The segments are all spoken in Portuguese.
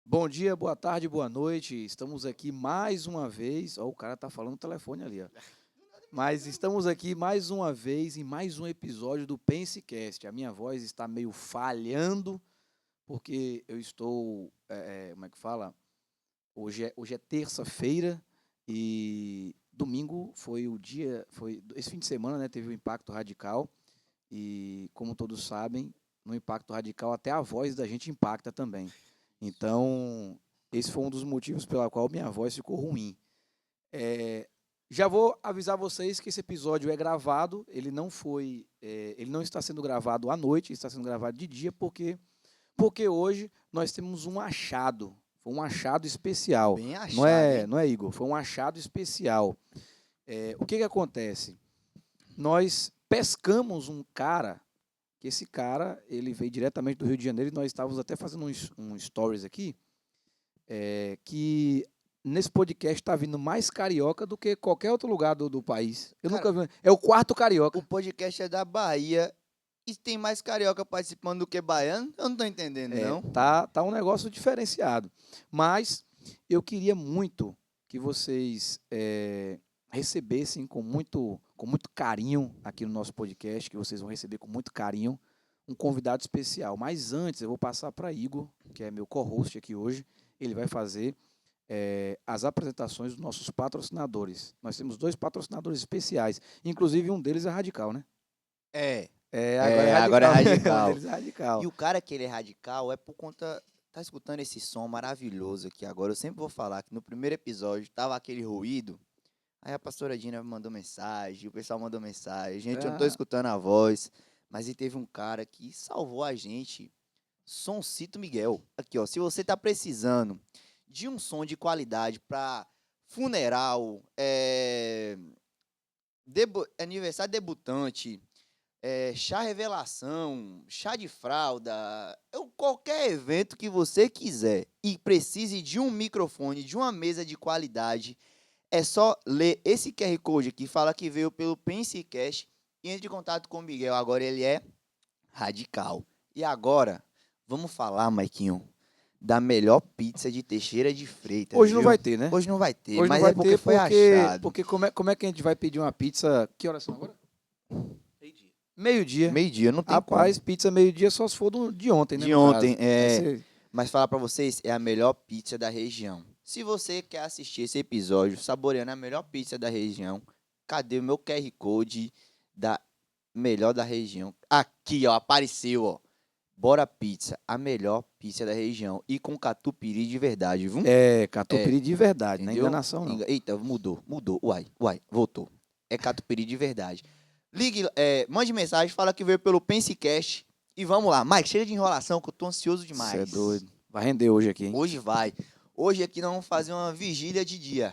Bom dia, boa tarde, boa noite. Estamos aqui mais uma vez. Ó, o cara tá falando no telefone ali, ó. Mas estamos aqui mais uma vez em mais um episódio do Pensecast. A minha voz está meio falhando porque eu estou, como é que fala? Hoje é terça-feira e domingo foi o dia, foi esse fim de semana, né? Teve o Impacto Radical e, como todos sabem, no Impacto Radical até a voz da gente impacta também. Então, esse foi um dos motivos pela qual minha voz ficou ruim. É, já vou avisar vocês que esse episódio é gravado, ele não está sendo gravado à noite, está sendo gravado de dia, porque hoje nós temos um achado, foi um achado especial. Bem Não achado, é, hein? não é, Igor? Foi um achado especial. O que acontece? Nós pescamos um cara, que esse cara, ele veio diretamente do Rio de Janeiro, e nós estávamos até fazendo um stories aqui, que nesse podcast está vindo mais carioca do que qualquer outro lugar do país. Eu Cara, nunca vi. É o quarto carioca. o podcast é da Bahia e tem mais carioca participando do que baiano? Eu não tô entendendo, não. Tá um negócio diferenciado. Mas eu queria muito que vocês recebessem com muito carinho aqui no nosso podcast, que vocês vão receber com muito carinho um convidado especial. Mas antes, eu vou passar para Igor, que é meu co-host aqui hoje. Ele vai fazer as apresentações dos nossos patrocinadores. Nós temos 2 patrocinadores especiais. Inclusive, um deles é Radical, né? É, Agora é agora é Radical. Um radical. deles é Radical. E o cara que ele é radical é por conta. Tá escutando esse som maravilhoso aqui agora? Eu sempre vou falar que no primeiro episódio tava aquele ruído. Aí a pastora Dina mandou mensagem, o pessoal mandou mensagem. Gente, eu não tô Ah, escutando a voz. Mas e teve um cara que salvou a gente. Soncito Miguel. Aqui, ó. Se você tá precisando de um som de qualidade para funeral, aniversário debutante, chá revelação, chá de fralda, qualquer evento que você quiser e precise de um microfone, de uma mesa de qualidade, é só ler esse QR Code aqui, fala que veio pelo Pensecast e entre em contato com o Miguel. Agora ele é radical. E agora, vamos falar, Maiquinho, da melhor pizza de Teixeira de Freitas, hoje não viu? vai ter, né? Hoje não vai ter, Hoje não mas é vai porque ter foi achado. porque como é que a gente vai pedir uma pizza? Que horas são agora? Meio-dia. Meio-dia, não tem Rapaz, como. pizza meio-dia só se for de ontem, né, De no caso. ontem, Aí você... mas falar pra vocês, é a melhor pizza da região. Se você quer assistir esse episódio saboreando a melhor pizza da região, cadê o meu QR Code da melhor da região? Aqui, ó, apareceu, ó. Bora Pizza, a melhor pizza da região. E com catupiry de verdade, viu? Catupiry de verdade, não é Entendeu? enganação não. Eita, mudou. Uai, voltou. É catupiry de verdade. Ligue, mande mensagem, fala que veio pelo Pensecast. E vamos lá. Mike, chega de enrolação que eu tô ansioso Você é demais. doido. Vai render hoje aqui, hein? Hoje vai. Hoje aqui nós vamos fazer uma vigília de dia.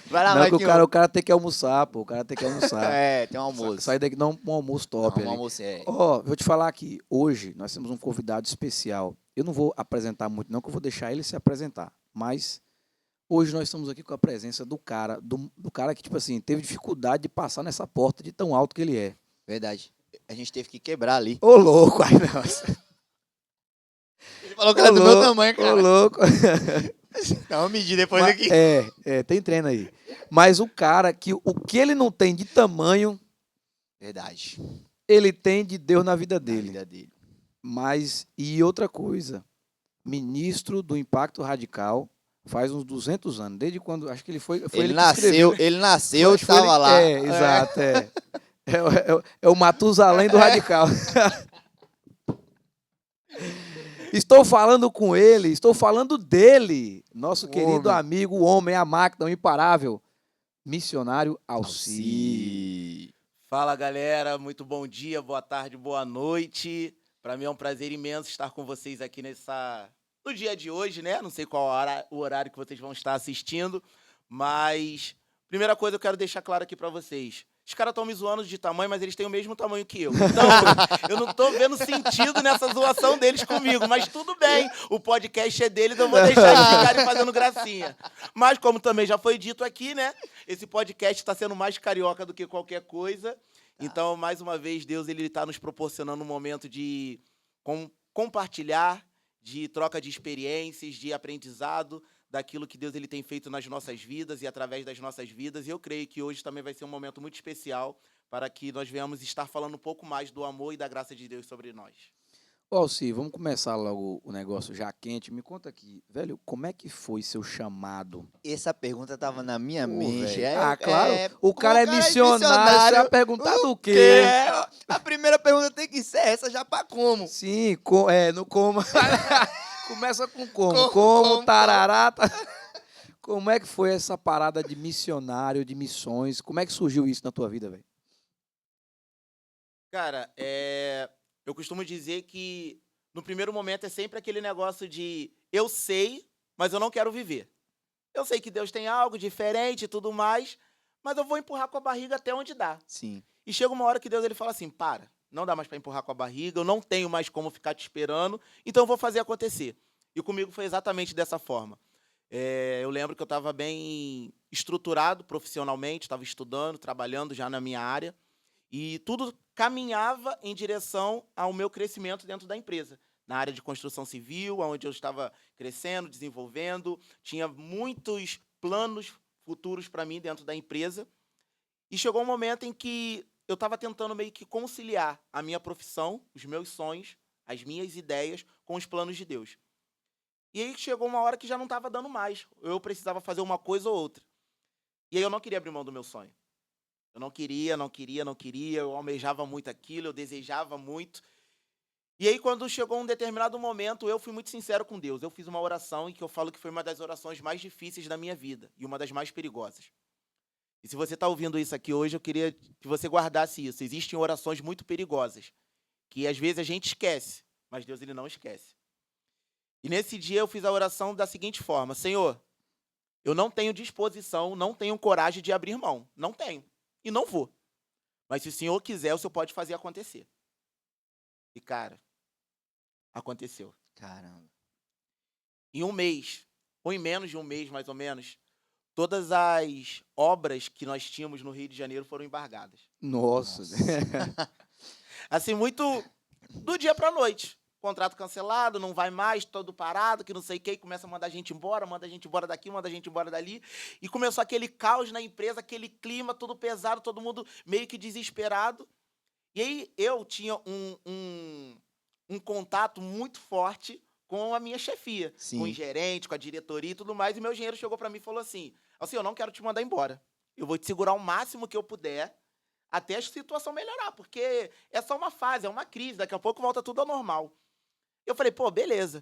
Vai lá, Não, que Mike. o cara tem que almoçar, pô. O cara tem que almoçar. Tem um almoço. Sair daqui e dar um almoço top Não, um ali. almoço Ó, vou te falar aqui. Hoje nós temos um convidado especial. Eu não vou apresentar muito, não, que eu vou deixar ele se apresentar. Mas hoje nós estamos aqui com a presença do cara que, tipo assim, teve dificuldade de passar nessa porta de tão alto que ele é. Verdade. A gente teve que quebrar ali. Ô, louco, ai, nossa. Ele falou que Ô, era do meu louco, tamanho, ô, cara. louco. Vamos medir depois Mas, aqui. tem treino aí. Mas o cara que o que ele não tem de tamanho, Verdade. ele tem de Deus na vida Na dele. vida dele. Mas, e outra coisa, ministro do Impacto Radical faz uns 200 anos, desde quando, acho que foi ele que escreveu. Ele nasceu, Acho que foi estava lá. Exato, é o Matusalém do Radical. Estou falando com ele, estou falando dele, nosso O querido homem. amigo, o homem, a máquina, o imparável, missionário Alci. Alci. Fala galera, muito bom dia, boa tarde, boa noite. Para mim é um prazer imenso estar com vocês aqui no dia de hoje, né? Não sei qual o horário que vocês vão estar assistindo, mas primeira coisa eu quero deixar claro aqui para vocês. Os caras estão me zoando de tamanho, mas eles têm o mesmo tamanho que eu. Então, eu não tô vendo sentido nessa zoação deles comigo, mas tudo bem. O podcast é deles, eu vou deixar eles ficarem fazendo gracinha. Mas, como também já foi dito aqui, né? Esse podcast está sendo mais carioca do que qualquer coisa. Então, mais uma vez, Deus ele está nos proporcionando um momento de compartilhar de troca de experiências, de aprendizado daquilo que Deus ele tem feito nas nossas vidas e através das nossas vidas. E eu creio que hoje também vai ser um momento muito especial para que nós venhamos estar falando um pouco mais do amor e da graça de Deus sobre nós. Ô, Alci, vamos começar logo o negócio já quente. Me conta aqui, velho, como é que foi seu chamado? Essa pergunta tava na minha Pô, mente. velho. Claro, o cara cara é missionário, você vai perguntar do Que quê? a primeira pergunta tem que ser essa, já pra como? Sim, no como. Começa com como. Como. Tarará. Como é que foi essa parada de missionário, de missões? Como é que surgiu isso na tua vida, velho? Cara, eu costumo dizer que no primeiro momento é sempre aquele negócio de eu sei, mas eu não quero viver. Eu sei que Deus tem algo diferente e tudo mais, mas eu vou empurrar com a barriga até onde dá. Sim. E chega uma hora que Deus ele fala assim, para, não dá mais para empurrar com a barriga, eu não tenho mais como ficar te esperando, então eu vou fazer acontecer. E comigo foi exatamente dessa forma. Eu lembro que eu estava bem estruturado profissionalmente, estava estudando, trabalhando já na minha área, e tudo caminhava em direção ao meu crescimento dentro da empresa. Na área de construção civil, onde eu estava crescendo, desenvolvendo, tinha muitos planos futuros para mim dentro da empresa. E chegou um momento em que eu estava tentando meio que conciliar a minha profissão, os meus sonhos, as minhas ideias com os planos de Deus. E aí chegou uma hora que já não estava dando mais. Eu precisava fazer uma coisa ou outra. E aí eu não queria abrir mão do meu sonho. Eu não queria. Eu almejava muito aquilo, eu desejava muito. E aí, quando chegou um determinado momento, eu fui muito sincero com Deus. Eu fiz uma oração em que eu falo que foi uma das orações mais difíceis da minha vida e uma das mais perigosas. E se você está ouvindo isso aqui hoje, eu queria que você guardasse isso. Existem orações muito perigosas, que às vezes a gente esquece, mas Deus ele não esquece. E nesse dia eu fiz a oração da seguinte forma: Senhor, eu não tenho disposição, não tenho coragem de abrir mão. Não tenho. E não vou. Mas se o Senhor quiser, o Senhor pode fazer acontecer. E, cara, aconteceu. Caramba. Em um mês, ou em menos de um mês, mais ou menos, todas as obras que nós tínhamos no Rio de Janeiro foram embargadas. Nossa. Assim, muito do dia para a noite. Contrato cancelado, não vai mais, todo parado, que não sei o que, começa a mandar a gente embora, manda a gente embora daqui, manda a gente embora dali. E começou aquele caos na empresa, aquele clima todo pesado, todo mundo meio que desesperado. E aí eu tinha um contato muito forte com a minha chefia, Sim. com o gerente, com a diretoria e tudo mais. E meu engenheiro chegou para mim e falou assim, eu não quero te mandar embora. Eu vou te segurar o máximo que eu puder até a situação melhorar, porque é só uma fase, é uma crise, daqui a pouco volta tudo ao normal. Eu falei, pô, beleza.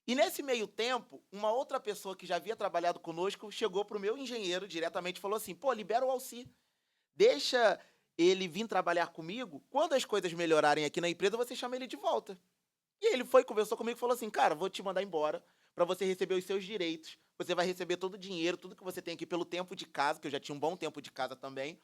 E nesse meio tempo, uma outra pessoa que já havia trabalhado conosco chegou para o meu engenheiro diretamente e falou assim, pô, libera o Alci, deixa ele vir trabalhar comigo, quando as coisas melhorarem aqui na empresa, você chama ele de volta. E ele foi, conversou comigo e falou assim, cara, vou te mandar embora para você receber os seus direitos, você vai receber todo o dinheiro, tudo que você tem aqui pelo tempo de casa, que eu já tinha um bom tempo de casa também.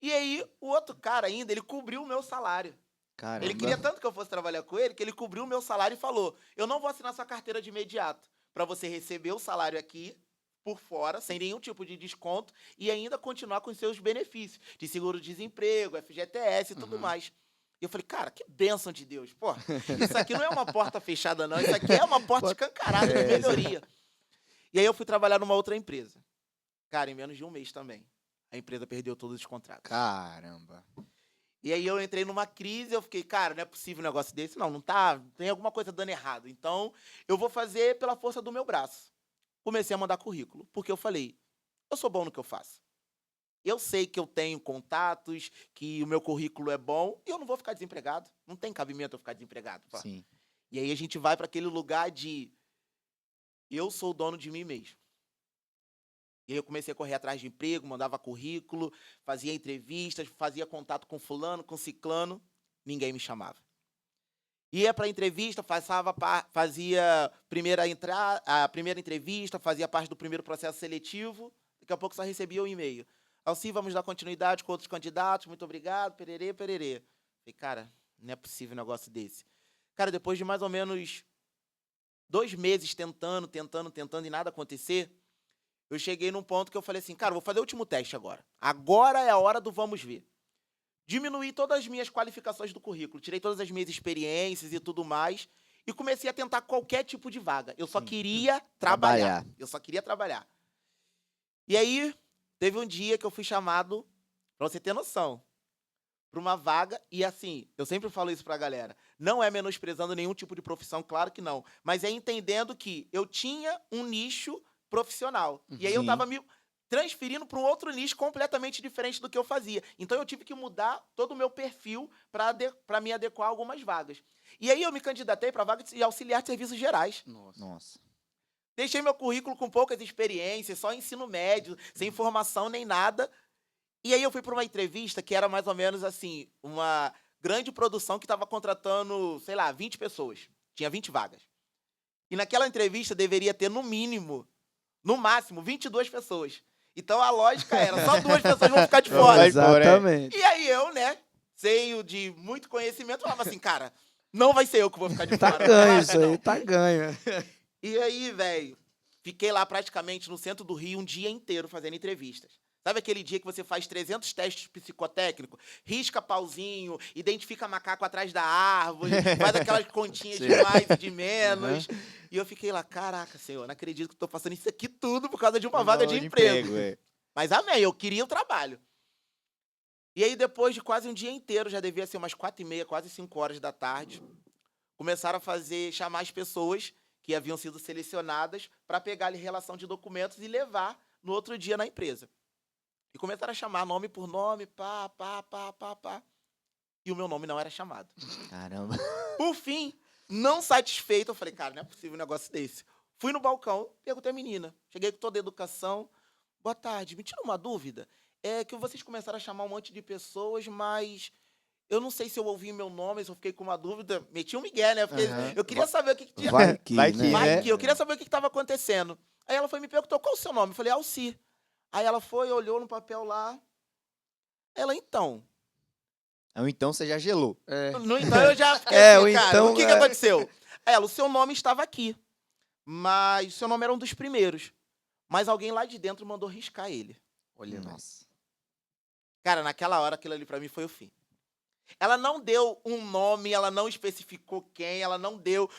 E aí, o outro cara ainda, ele cobriu o meu salário. Caramba. Ele queria tanto que eu fosse trabalhar com ele, que ele cobriu o meu salário e falou, eu não vou assinar sua carteira de imediato, para você receber o salário aqui, por fora, sem nenhum tipo de desconto, e ainda continuar com os seus benefícios, de seguro-desemprego, FGTS e tudo mais. E eu falei, cara, que bênção de Deus. Pô, isso aqui não é uma porta fechada, não. Isso aqui é uma porta escancarada de melhoria. E aí eu fui trabalhar numa outra empresa. Cara, em menos de um mês também. A empresa perdeu todos os contratos. Caramba. E aí eu entrei numa crise, eu fiquei, cara, não é possível um negócio desse. Não tá, tem alguma coisa dando errado. Então, eu vou fazer pela força do meu braço. Comecei a mandar currículo, porque eu falei, eu sou bom no que eu faço. Eu sei que eu tenho contatos, que o meu currículo é bom, e eu não vou ficar desempregado. Não tem cabimento eu ficar desempregado. Pô. Sim. E aí a gente vai para aquele lugar de eu sou o dono de mim mesmo. E aí eu comecei a correr atrás de emprego, mandava currículo, fazia entrevistas, fazia contato com fulano, com ciclano, ninguém me chamava. Ia para a entrevista, fazia a primeira entrevista, fazia parte do primeiro processo seletivo, daqui a pouco só recebia um e-mail. Alci, vamos dar continuidade com outros candidatos, muito obrigado, pererê, pererê. Falei, cara, não é possível um negócio desse. Cara, depois de mais ou menos 2 meses tentando e nada acontecer, eu cheguei num ponto que eu falei assim, cara, vou fazer o último teste agora. Agora é a hora do vamos ver. Diminuí todas as minhas qualificações do currículo, tirei todas as minhas experiências e tudo mais, e comecei a tentar qualquer tipo de vaga. Eu só queria trabalhar. Trabalhar. Eu só queria trabalhar. E aí, teve um dia que eu fui chamado, pra você ter noção, pra uma vaga, e assim, eu sempre falo isso pra galera, não é menosprezando nenhum tipo de profissão, claro que não, mas é entendendo que eu tinha um nicho profissional, e aí eu Sim. tava me transferindo para um outro nicho completamente diferente do que eu fazia. Então eu tive que mudar todo o meu perfil para me adequar a algumas vagas. E aí eu me candidatei para a vaga de auxiliar de serviços gerais. Nossa. Deixei meu currículo com poucas experiências, só ensino médio, sem formação nem nada. E aí eu fui para uma entrevista que era mais ou menos assim, uma grande produção que estava contratando, sei lá, 20 pessoas. Tinha 20 vagas. E naquela entrevista deveria ter, no mínimo, no máximo, 22 pessoas. Então a lógica era, só 2 pessoas vão ficar de fora. Exatamente. E aí eu, né, cheio de muito conhecimento, falava assim, cara, não vai ser eu que vou ficar de Tá fora. ganho Claro isso que não. aí, tá ganho. E aí, velho, fiquei lá praticamente no centro do Rio um dia inteiro fazendo entrevistas. Sabe aquele dia que você faz 300 testes psicotécnicos, risca pauzinho, identifica macaco atrás da árvore, faz aquelas continhas de mais e de menos. E eu fiquei lá, caraca, senhor, não acredito que eu tô passando isso aqui tudo por causa de uma vaga de emprego. Mas amém, eu queria o trabalho. E aí, depois de quase um dia inteiro, já devia ser umas 4h30, quase 5 horas da tarde, começaram a chamar as pessoas que haviam sido selecionadas para pegar ali relação de documentos e levar no outro dia na empresa. E começaram a chamar nome por nome, pá. E o meu nome não era chamado. Caramba. Por fim, não satisfeito, eu falei, cara, não é possível um negócio desse. Fui no balcão, perguntei a menina. Cheguei com toda a educação. Boa tarde, me tira uma dúvida. É que vocês começaram a chamar um monte de pessoas, mas eu não sei se eu ouvi meu nome, se eu fiquei com uma dúvida. Meti um migué, né? Porque eu queria saber o que tinha. Vai que, Vai que, né? Vai que, eu queria saber o que estava acontecendo. Aí ela foi e me perguntou, qual o seu nome? Eu falei, Alci. Aí ela foi, olhou no papel lá. Ela, então. Então você já gelou. No então eu já fiquei o cara, então, o que aconteceu? Ela, o seu nome estava aqui, mas o seu nome era um dos primeiros. Mas alguém lá de dentro mandou riscar ele. Olha, Nossa. Cara, naquela hora, aquilo ali pra mim foi o fim. Ela não deu um nome, ela não especificou quem, ela não deu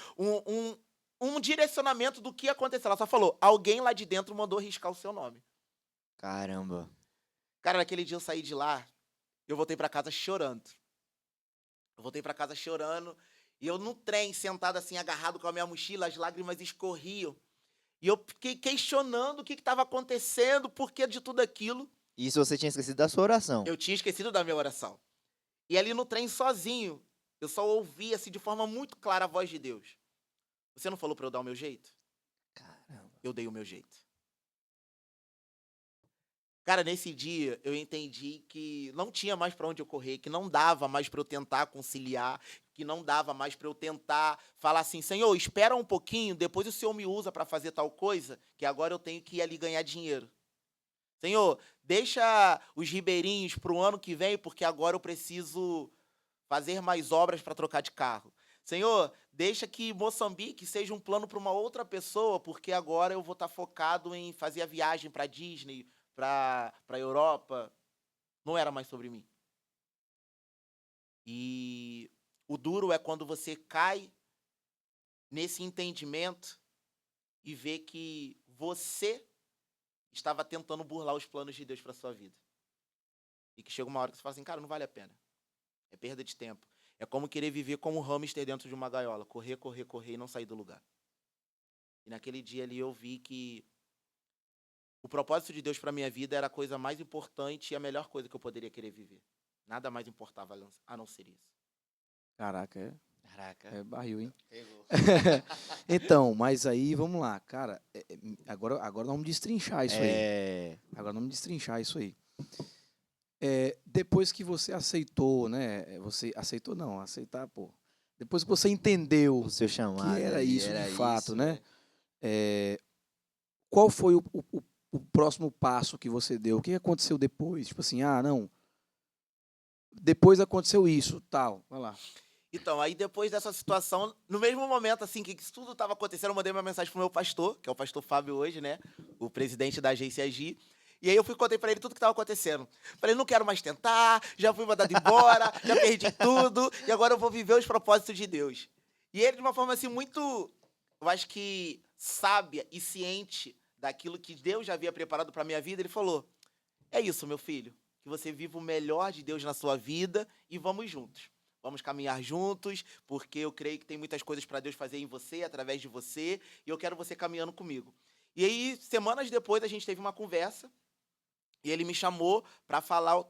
um direcionamento do que aconteceu. Ela só falou, alguém lá de dentro mandou riscar o seu nome. Caramba. Cara, naquele dia eu saí de lá, eu voltei pra casa chorando. E eu no trem, sentado assim, agarrado com a minha mochila, as lágrimas escorriam. E eu fiquei questionando o que estava acontecendo, por que de tudo aquilo. Isso você tinha esquecido da sua oração. Eu tinha esquecido da minha oração. E ali no trem, sozinho, eu só ouvia assim, de forma muito clara a voz de Deus. Você não falou para eu dar o meu jeito? Caramba. Eu dei o meu jeito. Cara, nesse dia eu entendi que não tinha mais para onde eu correr, que não dava mais para eu tentar conciliar, que não dava mais para eu tentar falar assim, Senhor, espera um pouquinho, depois o Senhor me usa para fazer tal coisa, que agora eu tenho que ir ali ganhar dinheiro. Senhor, deixa os ribeirinhos para o ano que vem, porque agora eu preciso fazer mais obras para trocar de carro. Senhor, deixa que Moçambique seja um plano para uma outra pessoa, porque agora eu vou estar focado em fazer a viagem para Disney, para a Europa. Não era mais sobre mim. E o duro é quando você cai nesse entendimento e vê que você estava tentando burlar os planos de Deus para sua vida. E que chega uma hora que você fala assim, cara, não vale a pena. É perda de tempo. É como querer viver como um hamster dentro de uma gaiola. Correr e não sair do lugar. E naquele dia ali eu vi que o propósito de Deus para minha vida era a coisa mais importante e a melhor coisa que eu poderia querer viver. Nada mais importava a não ser isso. Caraca, Caraca. é barril, hein? Pegou. Então, mas aí, vamos lá, cara. Agora nós vamos destrinchar isso aí. Agora vamos destrinchar isso aí. Depois que você aceitou, né? Você aceitou não, aceitar, pô. Depois que você entendeu O seu chamado. que era ali, isso era de fato, isso, né? Qual foi o próximo passo que você deu? O que aconteceu depois? Tipo assim, não. Depois aconteceu isso, tal. Vai lá. Então, aí depois dessa situação, no mesmo momento, assim, que isso tudo estava acontecendo, eu mandei uma mensagem pro meu pastor, que é o pastor Fábio hoje, né? O presidente da agência Agir. E aí eu contei pra ele tudo que estava acontecendo. Falei, não quero mais tentar, já fui mandado embora, já perdi tudo, e agora eu vou viver os propósitos de Deus. E ele, de uma forma assim, muito, eu acho que sábia e ciente daquilo que Deus já havia preparado para minha vida, ele falou: é isso, meu filho, que você viva o melhor de Deus na sua vida e vamos juntos. Vamos caminhar juntos, porque eu creio que tem muitas coisas para Deus fazer em você, através de você, e eu quero você caminhando comigo. E aí, semanas depois, a gente teve uma conversa, e ele me chamou para falar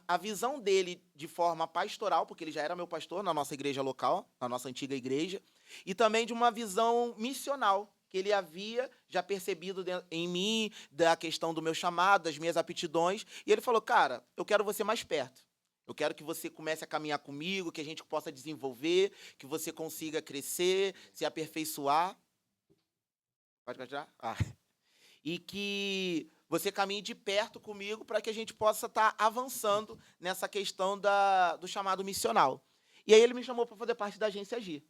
a visão dele de forma pastoral, porque ele já era meu pastor na nossa igreja local, na nossa antiga igreja, e também de uma visão missional, que ele havia já percebido em mim, da questão do meu chamado, das minhas aptidões, e ele falou: cara, eu quero você mais perto. Eu quero que você comece a caminhar comigo, que a gente possa desenvolver, que você consiga crescer, se aperfeiçoar. Pode continuar? E que você caminhe de perto comigo para que a gente possa estar avançando nessa questão do chamado missional. E aí ele me chamou para fazer parte da agência Agir.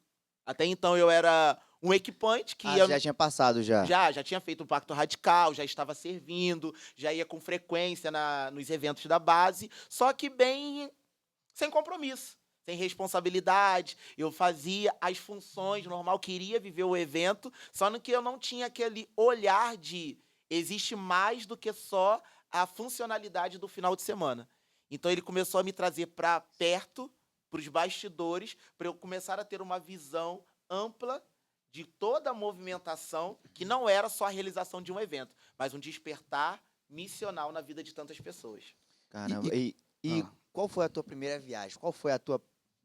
Até então eu era um equipante que ia... já tinha passado já. Já tinha feito um pacto radical, já estava servindo, já ia com frequência nos eventos da base, só que bem sem compromisso, sem responsabilidade. Eu fazia as funções normal, queria viver o evento, só que eu não tinha aquele olhar de existe mais do que só a funcionalidade do final de semana. Então ele começou a me trazer para perto, para os bastidores, para eu começar a ter uma visão ampla de toda a movimentação, que não era só a realização de um evento, mas um despertar missional na vida de tantas pessoas. Caramba, e qual foi a tua primeira viagem? Qual foi a tua...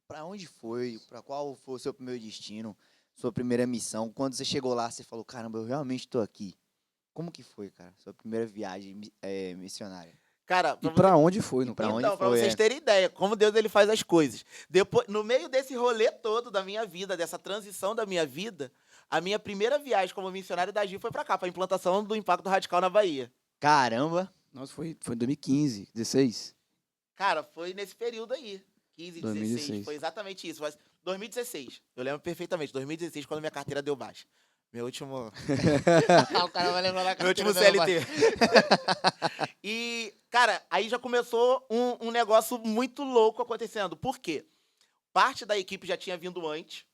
Para onde foi? Para qual foi o seu primeiro destino? Sua primeira missão? Quando você chegou lá, você falou: caramba, eu realmente estou aqui. Como que foi, cara? Sua primeira viagem missionária? Cara, E pra onde foi? Pra onde então, para foi, vocês terem ideia, como Deus ele faz as coisas. Depois, no meio desse rolê todo da minha vida, dessa transição da minha vida, a minha primeira viagem como missionário da Agir foi para cá, para a implantação do Impacto Radical na Bahia. Caramba! Nossa, foi em 2015, 16. Cara, foi nesse período aí, 15, 16, 2016. foi exatamente isso. Mas 2016, eu lembro perfeitamente, 2016, quando minha carteira deu baixa. Meu último... O cara vai lembrar da Meu último CLT. E, cara, aí já começou um negócio muito louco acontecendo. Por quê? Parte da equipe já tinha vindo antes.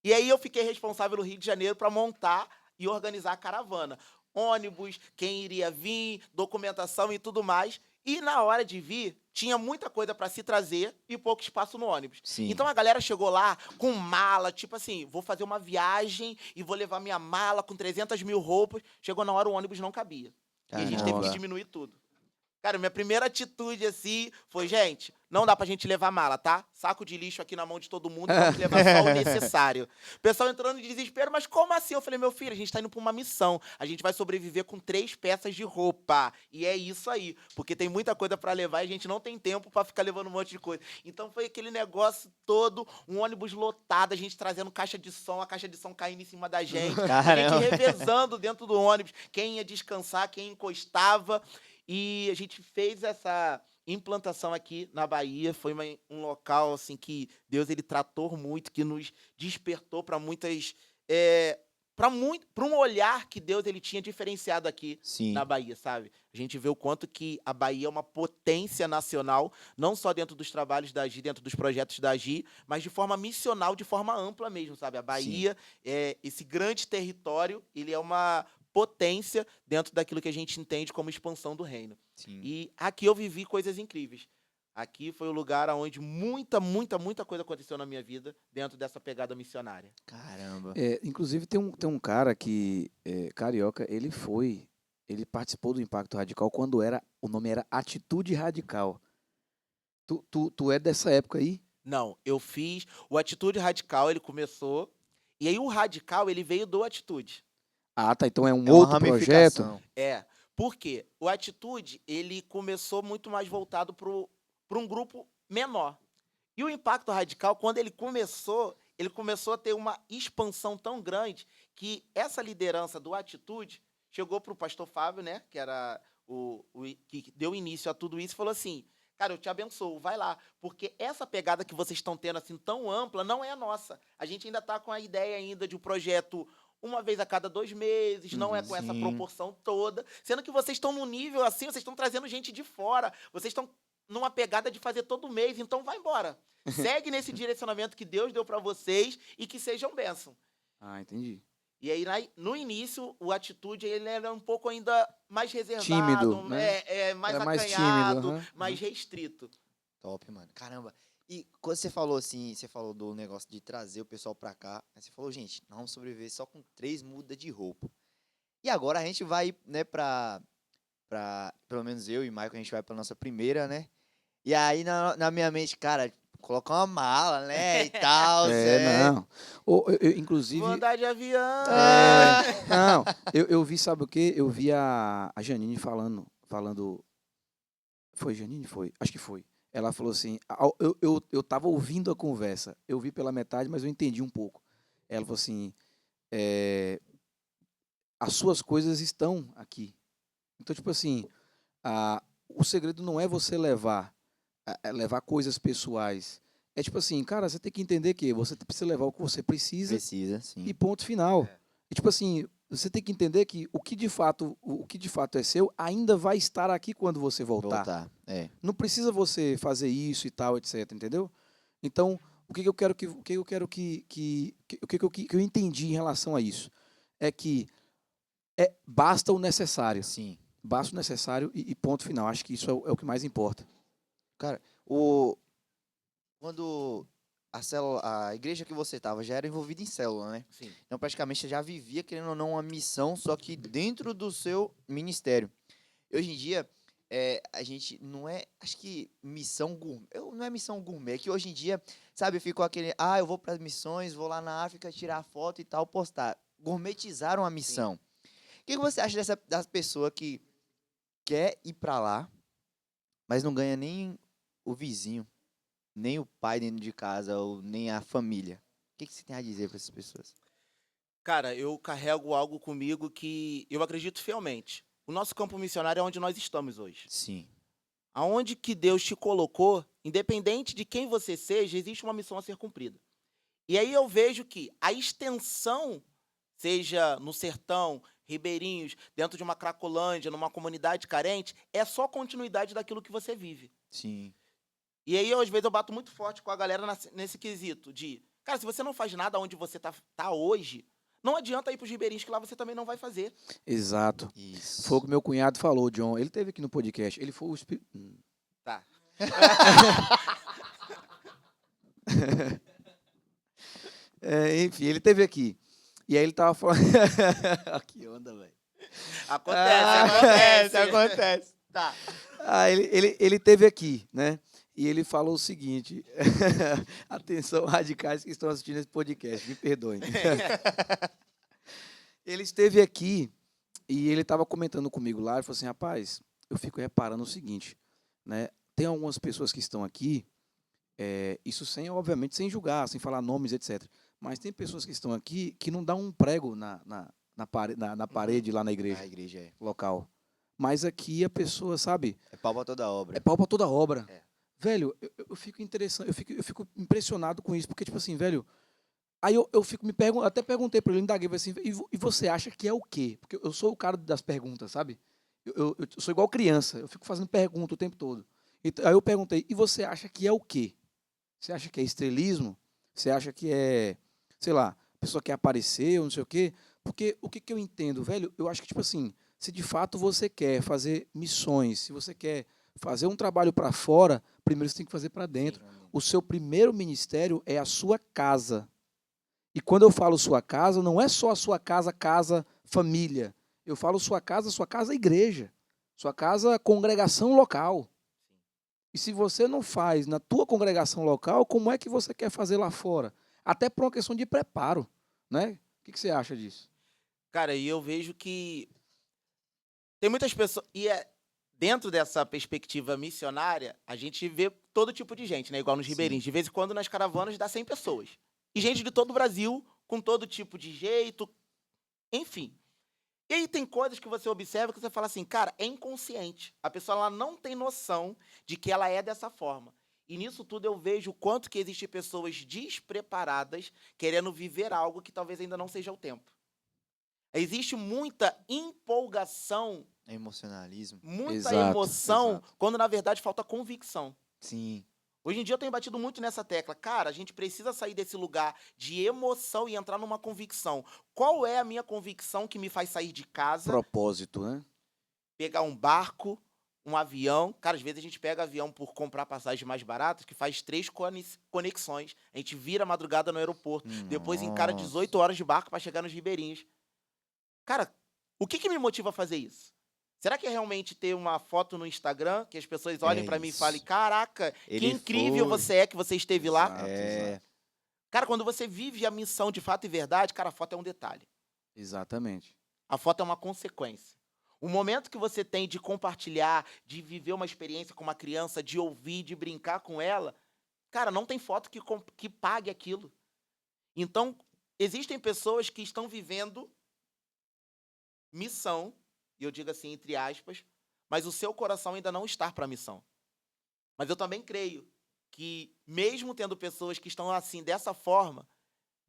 E aí eu fiquei responsável no Rio de Janeiro para montar e organizar a caravana. Ônibus, quem iria vir, documentação e tudo mais. E na hora de vir, tinha muita coisa para se trazer e pouco espaço no ônibus. Sim. Então a galera chegou lá com mala, tipo assim, vou fazer uma viagem e vou levar minha mala com 300 mil roupas. Chegou na hora, o ônibus não cabia. E a gente teve que Caramba. diminuir tudo. Cara, minha primeira atitude, assim, foi: gente, não dá pra gente levar mala, tá? Saco de lixo aqui na mão de todo mundo, vamos levar só o necessário. O pessoal entrando em desespero: mas como assim? Eu falei: meu filho, a gente tá indo pra uma missão. A gente vai sobreviver com 3 peças de roupa. E é isso aí. Porque tem muita coisa pra levar e a gente não tem tempo pra ficar levando um monte de coisa. Então foi aquele negócio todo, um ônibus lotado, a gente trazendo caixa de som, a caixa de som caindo em cima da gente. A Caramba. gente revezando dentro do ônibus, quem ia descansar, quem encostava. E a gente fez essa implantação aqui na Bahia. Foi um local assim que Deus ele tratou muito, que nos despertou para muitas, para um olhar que Deus ele tinha diferenciado aqui Sim. na Bahia, sabe? A gente vê o quanto que a Bahia é uma potência nacional, não só dentro dos trabalhos da Agir, dentro dos projetos da Agir, mas de forma missional, de forma ampla mesmo, sabe? A Bahia, esse grande território, ele é uma potência dentro daquilo que a gente entende como expansão do reino. Sim. E aqui eu vivi coisas incríveis. Aqui foi o lugar onde muita coisa aconteceu na minha vida dentro dessa pegada missionária. Caramba. Inclusive tem um cara que, carioca, ele participou do Impacto Radical quando o nome era Atitude Radical. Tu é dessa época aí? Não, eu fiz o Atitude Radical, ele começou, e aí o Radical ele veio do Atitude. Ah, tá, então é um É uma outro projeto? ramificação. Por quê? O Atitude, ele começou muito mais voltado para um grupo menor. E o Impacto Radical, quando ele começou a ter uma expansão tão grande que essa liderança do Atitude chegou para o pastor Fábio, né, que era que deu início a tudo isso, e falou assim: cara, eu te abençoo, vai lá, porque essa pegada que vocês estão tendo assim tão ampla não é a nossa. A gente ainda está com a ideia ainda de um projeto uma vez a cada 2 meses, não é com essa Sim. proporção toda, sendo que vocês estão num nível assim, vocês estão trazendo gente de fora, vocês estão numa pegada de fazer todo mês, então vai embora. Segue nesse direcionamento que Deus deu para vocês e que sejam bênção. Ah, entendi. E aí, no início, o Atitude, ele era um pouco ainda mais reservado, Tímido, né? mais Era mais acanhado, tímido, aham, mais restrito. Top, mano. Caramba. E quando você falou assim, você falou do negócio de trazer o pessoal pra cá, aí você falou, gente, nós vamos sobreviver só com 3 mudas de roupa. E agora a gente vai, né, pelo menos eu e Michael, a gente vai pra nossa primeira, né? E aí na minha mente, cara, colocar uma mala, né, e tal, Não. Inclusive... Vou andar de avião. Não, eu vi, sabe o quê? Eu vi a Janine falando... Foi Janine? Foi? Acho que foi. Ela falou assim, eu tava ouvindo a conversa, eu vi pela metade, mas eu entendi um pouco. Ela falou assim, as suas coisas estão aqui. Então, tipo assim, o segredo não é você levar coisas pessoais. É tipo assim, cara, você tem que entender que você precisa levar o que você precisa Precisa, sim. e ponto final. E, tipo assim, você tem que entender que o que de fato é seu ainda vai estar aqui quando você voltar. Não precisa você fazer isso e tal, etc, entendeu? Então, o que eu entendi em relação a isso é que basta o necessário. Sim. Basta o necessário e ponto final. Acho que isso é o que mais importa. Cara, quando a igreja que você estava já era envolvida em célula, né? Sim. Então, praticamente, você já vivia, querendo ou não, uma missão, só que dentro do seu ministério. E hoje em dia, a gente não é, acho que missão gourmet, não é missão gourmet, é que hoje em dia, sabe, ficou aquele, eu vou para as missões, vou lá na África tirar foto e tal, postar. Gourmetizaram a missão. O que você acha das pessoas que quer ir para lá, mas não ganha nem o vizinho, nem o pai dentro de casa, ou nem a família? O que você tem a dizer para essas pessoas? Cara, eu carrego algo comigo que eu acredito fielmente. O nosso campo missionário é onde nós estamos hoje. Sim. Aonde que Deus te colocou, independente de quem você seja, existe uma missão a ser cumprida. E aí eu vejo que a extensão, seja no sertão, ribeirinhos, dentro de uma cracolândia, numa comunidade carente, é só continuidade daquilo que você vive. Sim. E aí, às vezes, eu bato muito forte com a galera nesse quesito de, cara, se você não faz nada onde você tá hoje, não adianta ir para os ribeirinhos, que lá você também não vai fazer. Exato. Isso. Foi o que meu cunhado falou, John. Ele esteve aqui no podcast. Ele foi o Tá. enfim, ele esteve aqui. E aí ele tava falando... Que onda, velho. Acontece. Tá. Ele esteve aqui, né? E ele falou o seguinte... Atenção, radicais que estão assistindo esse podcast, me perdoem. Ele esteve aqui e ele estava comentando comigo lá, ele falou assim, rapaz, eu fico reparando o seguinte, né? Tem algumas pessoas que estão aqui, isso obviamente, sem julgar, sem falar nomes, etc. Mas tem pessoas que estão aqui que não dão um prego na parede lá na igreja, local. Mas aqui a pessoa, sabe? É pau pra toda obra. É pau pra toda obra. Velho, eu fico interessante, eu fico impressionado com isso, porque, tipo assim, velho, aí eu fico até perguntei para ele, indaguei, assim, e você acha que é o quê? Porque eu sou o cara das perguntas, sabe? Eu sou igual criança, eu fico fazendo pergunta o tempo todo. Aí eu perguntei, e você acha que é o quê? Você acha que é estrelismo? Você acha que é, sei lá, a pessoa quer aparecer ou não sei o quê? Porque o que eu entendo, velho, eu acho que, tipo assim, se de fato você quer fazer missões, se você quer fazer um trabalho para fora, primeiro você tem que fazer para dentro. O seu primeiro ministério é a sua casa. E quando eu falo sua casa, não é só a sua casa, família. Eu falo sua casa, igreja. Sua casa, congregação local. E se você não faz na tua congregação local, como é que você quer fazer lá fora? Até por uma questão de preparo, né? O que você acha disso? Cara, e eu vejo que tem muitas pessoas... dentro dessa perspectiva missionária, a gente vê todo tipo de gente, né? Igual nos ribeirinhos. De vez em quando, nas caravanas, dá 100 pessoas. E gente de todo o Brasil, com todo tipo de jeito, enfim. E aí tem coisas que você observa que você fala assim, cara, é inconsciente. A pessoa ela não tem noção de que ela é dessa forma. E nisso tudo eu vejo o quanto que existem pessoas despreparadas querendo viver algo que talvez ainda não seja o tempo. Existe muita empolgação, Emocionalismo. muita Exato, emoção, exato. quando na verdade falta convicção. Sim. Hoje em dia eu tenho batido muito nessa tecla. Cara, a gente precisa sair desse lugar de emoção e entrar numa convicção. Qual é a minha convicção que me faz sair de casa, Propósito, né? pegar um barco, um avião? Cara, às vezes a gente pega avião por comprar passagens mais baratas, que faz 3 conexões. A gente vira a madrugada no aeroporto. Depois encara 18 horas de barco para chegar nos ribeirinhos. Cara, o que me motiva a fazer isso? Será que é realmente ter uma foto no Instagram, que as pessoas olhem É pra mim e isso. falem, caraca, que Ele incrível foi. você é que você esteve lá? Exato, É. exato. Cara, quando você vive a missão de fato e verdade, cara, a foto é um detalhe. Exatamente. A foto é uma consequência. O momento que você tem de compartilhar, de viver uma experiência com uma criança, de ouvir, de brincar com ela, cara, não tem foto que pague aquilo. Então, existem pessoas que estão vivendo missão, e eu digo assim entre aspas, mas o seu coração ainda não está para a missão. Mas eu também creio que, mesmo tendo pessoas que estão assim, dessa forma,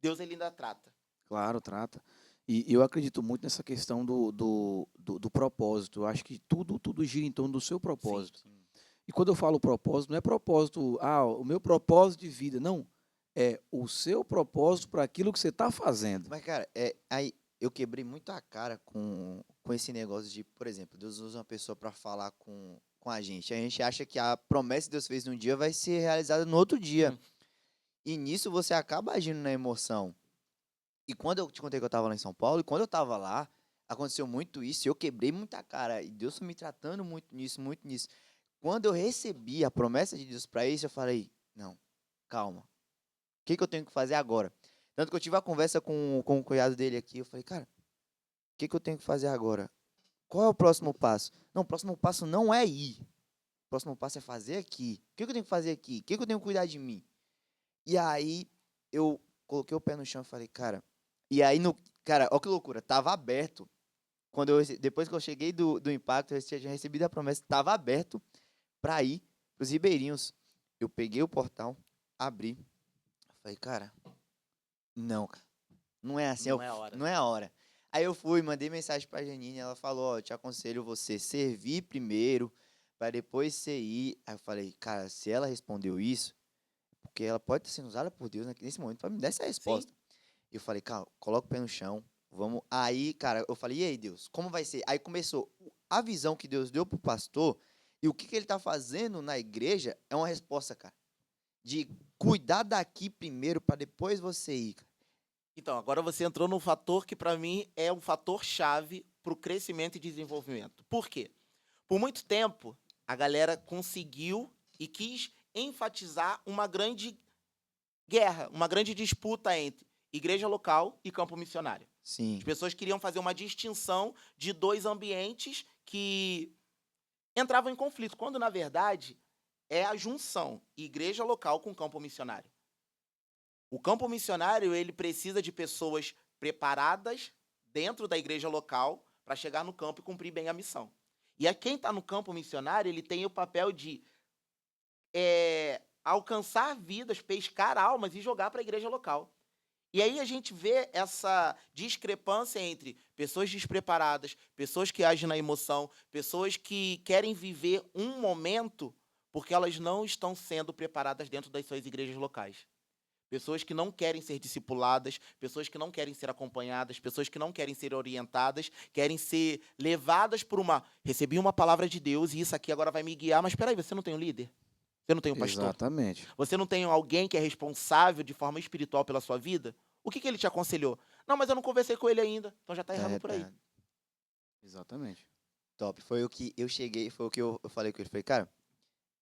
Deus ele ainda trata. Claro, trata. E eu acredito muito nessa questão do propósito. Eu acho que tudo gira em torno do seu propósito. Sim. E quando eu falo propósito, não é propósito, o meu propósito de vida. Não. É o seu propósito para aquilo que você está fazendo. Mas, cara, aí eu quebrei muito a cara com esse negócio de, por exemplo, Deus usa uma pessoa para falar com a gente. A gente acha que a promessa que Deus fez num dia vai ser realizada no outro dia. E nisso você acaba agindo na emoção. E quando eu te contei que eu estava lá em São Paulo, e quando eu estava lá, aconteceu muito isso, e eu quebrei muita cara. E Deus foi me tratando muito nisso, muito nisso. Quando eu recebi a promessa de Deus para isso, eu falei, não, calma. O que eu tenho que fazer agora? Tanto que eu tive a conversa com o cunhado dele aqui, eu falei, cara, o que eu tenho que fazer agora? Qual é o próximo passo? Não, o próximo passo não é ir. O próximo passo é fazer aqui. O que eu tenho que fazer aqui? O que eu tenho que cuidar de mim? E aí, eu coloquei o pé no chão e falei, cara... E aí, cara, olha que loucura, tava aberto. Depois que eu cheguei do impacto, eu tinha recebido a promessa, tava aberto para ir pros ribeirinhos. Eu peguei o portal, abri, falei, cara, não, cara, não é assim, Não é a hora. não é a hora. Aí eu fui, mandei mensagem pra Janine, ela falou, ó, eu te aconselho você servir primeiro, para depois você ir. Aí eu falei, cara, se ela respondeu isso, porque ela pode estar sendo usada por Deus nesse momento para me dar essa resposta. E eu falei, cara, coloca o pé no chão, vamos. Aí, cara, eu falei, e aí, Deus, como vai ser? Aí começou a visão que Deus deu pro pastor e o que ele tá fazendo na igreja é uma resposta, cara, de cuidar daqui primeiro para depois você ir, cara. Então, agora você entrou num fator que para mim é um fator chave para o crescimento e desenvolvimento. Por quê? Por muito tempo, a galera conseguiu e quis enfatizar uma grande guerra, uma grande disputa entre igreja local e campo missionário. Sim. As pessoas queriam fazer uma distinção de dois ambientes que entravam em conflito, quando na verdade é a junção igreja local com campo missionário. O campo missionário, ele precisa de pessoas preparadas dentro da igreja local para chegar no campo e cumprir bem a missão. E a quem está no campo missionário, ele tem o papel de alcançar vidas, pescar almas e jogar para a igreja local. E aí a gente vê essa discrepância entre pessoas despreparadas, pessoas que agem na emoção, pessoas que querem viver um momento porque elas não estão sendo preparadas dentro das suas igrejas locais. Pessoas que não querem ser discipuladas, pessoas que não querem ser acompanhadas, pessoas que não querem ser orientadas, querem ser levadas por uma... Recebi uma palavra de Deus e isso aqui agora vai me guiar, mas espera aí, você não tem um líder? Você não tem um pastor? Exatamente. Você não tem alguém que é responsável de forma espiritual pela sua vida? O que ele te aconselhou? Não, mas eu não conversei com ele ainda, então já está errado por aí. Exatamente. Top. Foi o que eu cheguei, foi o que eu falei com ele. Falei, cara,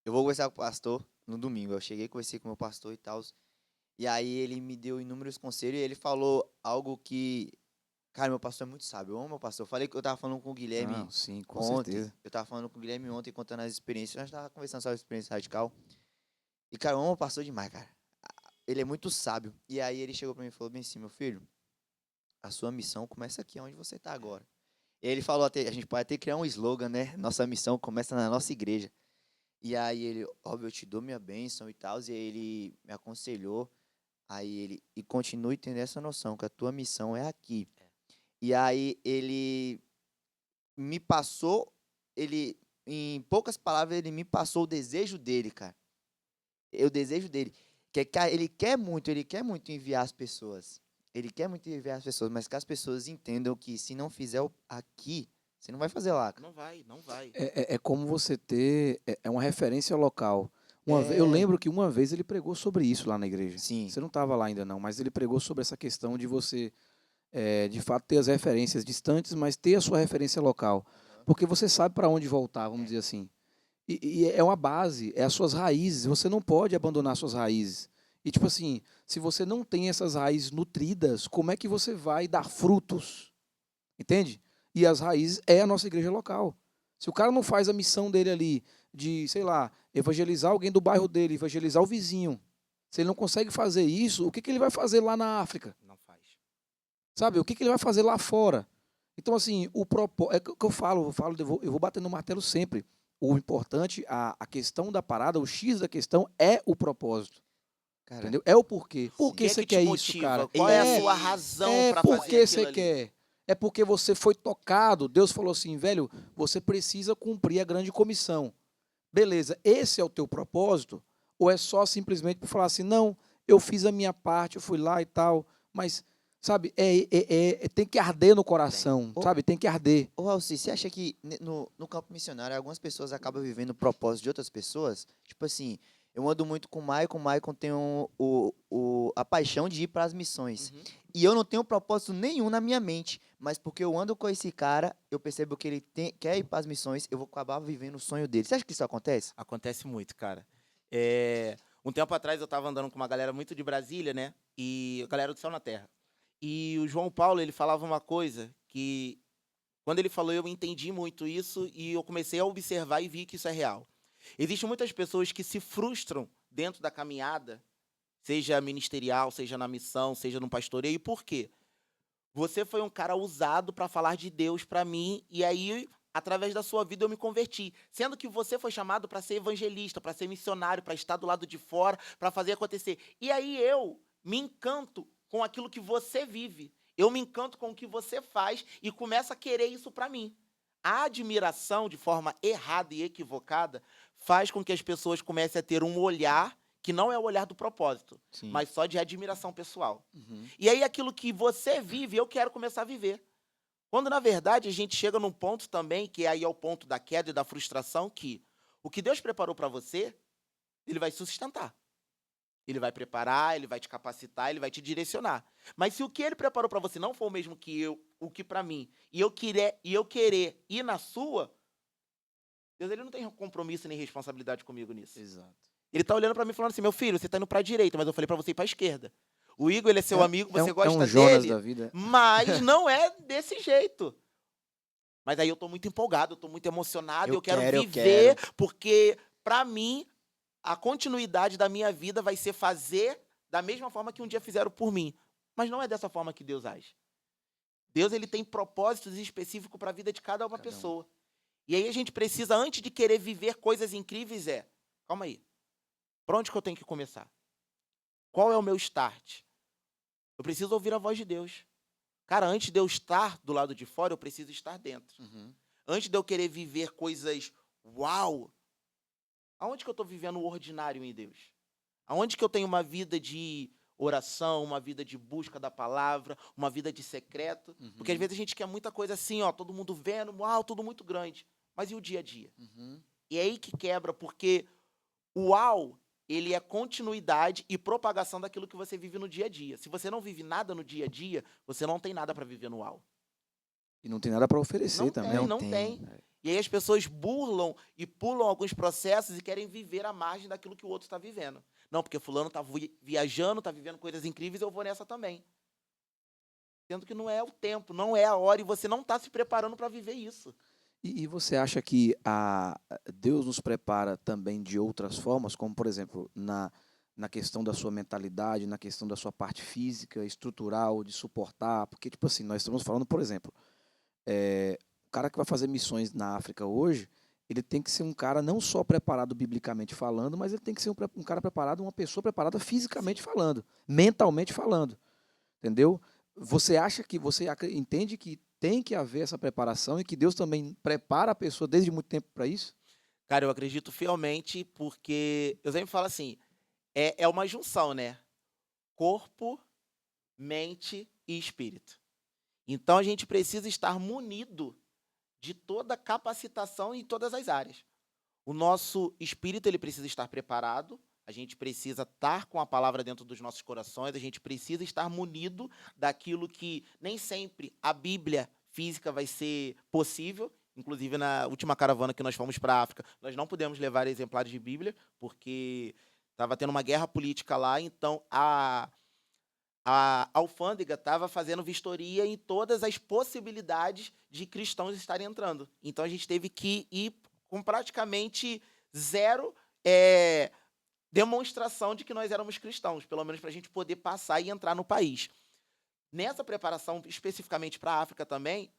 eu vou conversar com o pastor no domingo. Eu cheguei, conversei com o meu pastor e tal. E aí ele me deu inúmeros conselhos e ele falou algo que... Cara, meu pastor é muito sábio. Eu amo meu pastor. Eu falei que eu tava falando com o Guilherme Não, sim, com ontem. certeza. Eu tava falando com o Guilherme ontem, contando as experiências. Nós tava conversando sobre a experiência radical. E, cara, eu amo o pastor demais, cara. Ele é muito sábio. E aí ele chegou pra mim e falou bem assim, meu filho, a sua missão começa aqui, onde você tá agora. E ele falou até, a gente pode até criar um slogan, né? Nossa missão começa na nossa igreja. E aí ele, óbvio, eu te dou minha bênção e tal. E aí ele me aconselhou. Aí ele, e continue tendo essa noção, que a tua missão é aqui. E aí ele me passou, em poucas palavras, ele me passou o desejo dele, cara. O desejo dele. Que, cara, ele quer muito enviar as pessoas. Ele quer muito enviar as pessoas, mas que as pessoas entendam que se não fizer aqui, você não vai fazer lá, cara. Não vai, não vai. É como você ter uma referência local. Eu É, lembro que uma vez ele pregou sobre isso lá na igreja. sim. Você não estava lá ainda não, mas ele pregou sobre essa questão de você, de fato, ter as referências distantes, mas ter a sua referência local. Porque você sabe para onde voltar, vamos dizer assim. E é uma base, é as suas raízes. Você não pode abandonar suas raízes. E, tipo assim, se você não tem essas raízes nutridas, como é que você vai dar frutos? Entende? E as raízes é a nossa igreja local. Se o cara não faz a missão dele ali de, sei lá, evangelizar alguém do bairro dele, evangelizar o vizinho, se ele não consegue fazer isso, o que, que ele vai fazer lá na África? Não faz. Sabe? O que, que ele vai fazer lá fora? Então, assim, é o que eu vou bater no martelo sempre. O importante, a questão da parada, o X da questão é o propósito. Cara, Entendeu? É o porquê. Por O que é você que quer te isso, motiva? cara? Qual é a É- sua razão É para fazer porque aquilo você ali? quer. É porque você foi tocado. Deus falou assim, velho, você precisa cumprir a grande comissão. Beleza, esse é o teu propósito? Ou é só simplesmente para falar assim, não, eu fiz a minha parte, eu fui lá e tal, mas, sabe, tem que arder no coração, Ô, sabe? Tem que arder. ô Alci, você acha que no campo missionário algumas pessoas acabam vivendo o propósito de outras pessoas? Tipo assim, eu ando muito com o Maicon tem a paixão de ir para as missões. Uhum. E eu não tenho propósito nenhum na minha mente, mas porque eu ando com esse cara, eu percebo que ele quer ir para as missões, eu vou acabar vivendo o sonho dele. Você acha que isso acontece? Acontece muito, cara. Um tempo atrás eu estava andando com uma galera muito de Brasília, né? E a galera do Céu na Terra. E o João Paulo, ele falava uma coisa que, quando ele falou, eu entendi muito isso e eu comecei a observar e vi que isso é real. Existem muitas pessoas que se frustram dentro da caminhada, seja ministerial, seja na missão, seja no pastoreio. Por quê? Você foi um cara usado para falar de Deus para mim e aí, através da sua vida, eu me converti. Sendo que você foi chamado para ser evangelista, para ser missionário, para estar do lado de fora, para fazer acontecer. E aí eu me encanto com aquilo que você vive. Eu me encanto com o que você faz e começo a querer isso para mim. A admiração, de forma errada e equivocada, faz com que as pessoas comecem a ter um olhar que não é o olhar do propósito, Sim. mas só de admiração pessoal. Uhum. E aí aquilo que você vive, eu quero começar a viver. Quando, na verdade, a gente chega num ponto também, que aí é o ponto da queda e da frustração, que o que Deus preparou para você, Ele vai sustentar. Ele vai preparar, Ele vai te capacitar, Ele vai te direcionar. Mas se o que Ele preparou para você não for o mesmo que o que para mim, e eu querer ir na sua, Deus ele não tem compromisso nem responsabilidade comigo nisso. Exato. Ele tá olhando para mim falando assim, meu filho, você tá indo para a direita, mas eu falei para você ir para a esquerda. O Igor, ele é seu amigo, você gosta um Jonas dele, da vida. mas não é desse jeito. Mas aí eu tô muito empolgado, eu tô muito emocionado, eu quero eu viver, porque para mim a continuidade da minha vida vai ser fazer da mesma forma que um dia fizeram por mim. Mas não é dessa forma que Deus age. Deus ele tem propósitos específicos para a vida de cada uma Cada um. pessoa. E aí a gente precisa, antes de querer viver coisas incríveis, calma aí, para onde que eu tenho que começar? Qual é o meu start? Eu preciso ouvir a voz de Deus. Cara, antes de eu estar do lado de fora, eu preciso estar dentro. Uhum. Antes de eu querer viver coisas uau, aonde que eu estou vivendo o ordinário em Deus? Aonde que eu tenho uma vida de oração, uma vida de busca da palavra, uma vida de secreto? Uhum. Porque às vezes a gente quer muita coisa assim, ó, todo mundo vendo, uau, tudo muito grande. Mas e o dia a dia? Uhum. E é aí que quebra, porque o uau, ele é continuidade e propagação daquilo que você vive no dia a dia. Se você não vive nada no dia a dia, você não tem nada para viver no uau. E não tem nada para oferecer Não também. tem, Não não tem. tem. E aí as pessoas burlam e pulam alguns processos e querem viver à margem daquilo que o outro está vivendo. Não, porque fulano está viajando, está vivendo coisas incríveis, eu vou nessa também. Sendo que não é o tempo, não é a hora e você não está se preparando para viver isso. E você acha que Deus nos prepara também de outras formas, como, por exemplo, na questão da sua mentalidade, na questão da sua parte física, estrutural, de suportar? Porque, tipo assim, nós estamos falando, por exemplo, o cara que vai fazer missões na África hoje, ele tem que ser um cara não só preparado biblicamente falando, mas ele tem que ser um cara preparado, uma pessoa preparada fisicamente falando, mentalmente falando, entendeu? você acha que entende que tem que haver essa preparação e que Deus também prepara a pessoa desde muito tempo para isso? Cara, eu acredito fielmente porque eu sempre falo assim, é uma junção, né? Corpo, mente e espírito. Então a gente precisa estar munido de toda a capacitação em todas as áreas. O nosso espírito ele precisa estar preparado, a gente precisa estar com a palavra dentro dos nossos corações, a gente precisa estar munido daquilo que nem sempre a Bíblia física vai ser possível. Inclusive, na última caravana que nós fomos para a África, nós não pudemos levar exemplares de Bíblia, porque estava tendo uma guerra política lá, então a alfândega estava fazendo vistoria em todas as possibilidades de cristãos estarem entrando. Então a gente teve que ir com praticamente zero demonstração de que nós éramos cristãos, pelo menos para a gente poder passar e entrar no país. Nessa preparação, especificamente para a África também,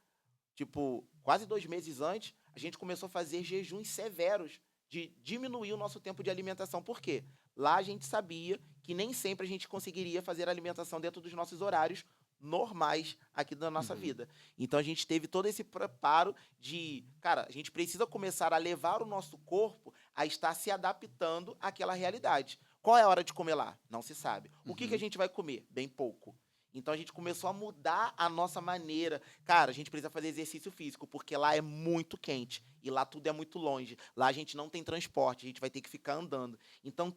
tipo, quase 2 meses antes, a gente começou a fazer jejuns severos de diminuir o nosso tempo de alimentação. Por quê? Lá a gente sabia que nem sempre a gente conseguiria fazer a alimentação dentro dos nossos horários normais aqui da nossa vida. Então a gente teve todo esse preparo de, cara, a gente precisa começar a levar o nosso corpo a estar se adaptando àquela realidade. Qual é a hora de comer lá? Não se sabe. O que a gente vai comer? Bem pouco. Então a gente começou a mudar a nossa maneira. Cara, a gente precisa fazer exercício físico, porque lá é muito quente e lá tudo é muito longe. Lá a gente não tem transporte, a gente vai ter que ficar andando. Então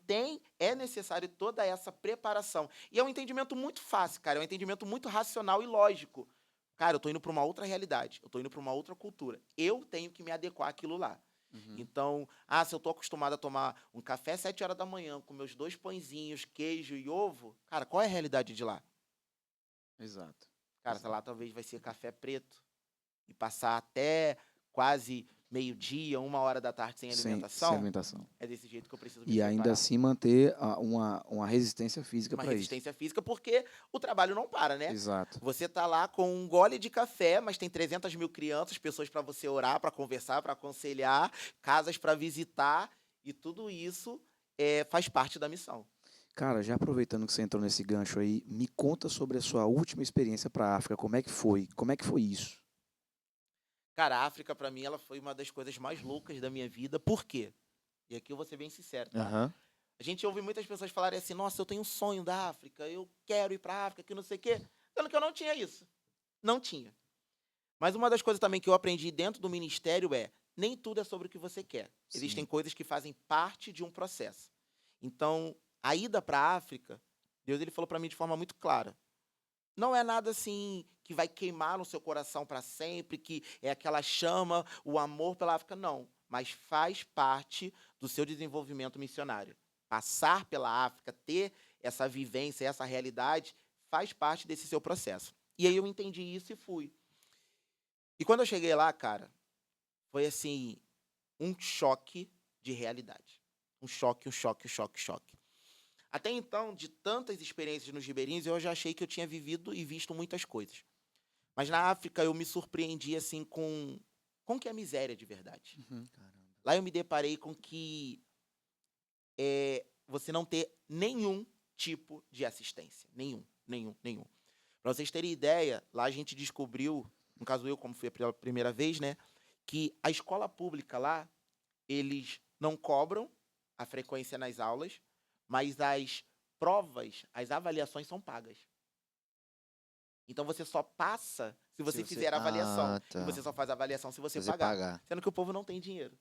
é necessário toda essa preparação. E é um entendimento muito fácil, cara, é um entendimento muito racional e lógico. Cara, eu tô indo para uma outra realidade, eu tô indo para uma outra cultura. Eu tenho que me adequar àquilo lá. Então, se eu tô acostumado a tomar um café às 7 horas da manhã com meus 2 pãezinhos, queijo e ovo, cara, qual é a realidade de lá? Exato. Cara, lá talvez vai ser café preto e passar até quase meio-dia, 1 hora da tarde sem Sem alimentação. alimentação. É desse jeito que eu preciso me E ainda preparar. assim manter uma resistência física Uma para isso. resistência física, porque o trabalho não para, né? Exato. Você tá lá com um gole de café, mas tem 300 mil crianças, pessoas para você orar, para conversar, para aconselhar, casas para visitar, e tudo isso faz parte da missão. Cara, já aproveitando que você entrou nesse gancho aí, me conta sobre a sua última experiência para a África. Como é que foi? Como é que foi isso? Cara, a África, para mim, ela foi uma das coisas mais loucas da minha vida. Por quê? E aqui eu vou ser bem sincero, tá? Aham. A gente ouve muitas pessoas falarem assim, nossa, eu tenho um sonho da África, eu quero ir para a África, que não sei o quê. Sendo que eu não tinha isso. Não tinha. Mas uma das coisas também que eu aprendi dentro do ministério nem tudo é sobre o que você quer. Sim. Existem coisas que fazem parte de um processo. Então, a ida para a África, Deus ele falou para mim de forma muito clara. Não é nada assim que vai queimar no seu coração para sempre, que é aquela chama, o amor pela África, não. Mas faz parte do seu desenvolvimento missionário. Passar pela África, ter essa vivência, essa realidade, faz parte desse seu processo. E aí eu entendi isso e fui. E quando eu cheguei lá, cara, foi assim, um choque de realidade. Um choque, um choque, um choque, um choque. Até então, de tantas experiências nos ribeirinhos, eu já achei que eu tinha vivido e visto muitas coisas. Mas na África eu me surpreendi assim com o que é miséria de verdade. Caramba. Lá eu me deparei com que você não ter nenhum tipo de assistência. Nenhum, nenhum, nenhum. Para vocês terem ideia, lá a gente descobriu, no caso eu, como fui pela primeira vez, né, que a escola pública lá, eles não cobram a frequência nas aulas, mas as provas, as avaliações são pagas. Então você só passa se você fizer a avaliação. tá. E você só faz a avaliação se você Você pagar. pagar. Sendo que o povo não tem dinheiro.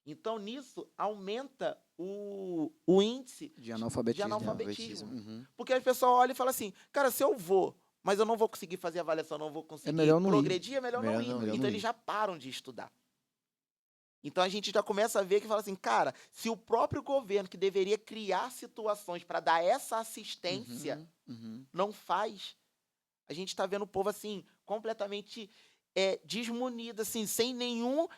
Então, nisso, aumenta o índice De analfabetismo. analfabetismo. Uhum. Porque as pessoas olham e falam assim, cara, se eu vou, mas eu não vou conseguir fazer a avaliação, não vou conseguir melhor não ir. progredir, é melhor não Melhor ir. não ir. Então, não eles ir. já param de estudar. Então, a gente já começa a ver que fala assim, cara, se o próprio governo, que deveria criar situações para dar essa assistência, Uhum. não faz, a gente está vendo o povo assim, completamente desmunido, assim, sem nenhum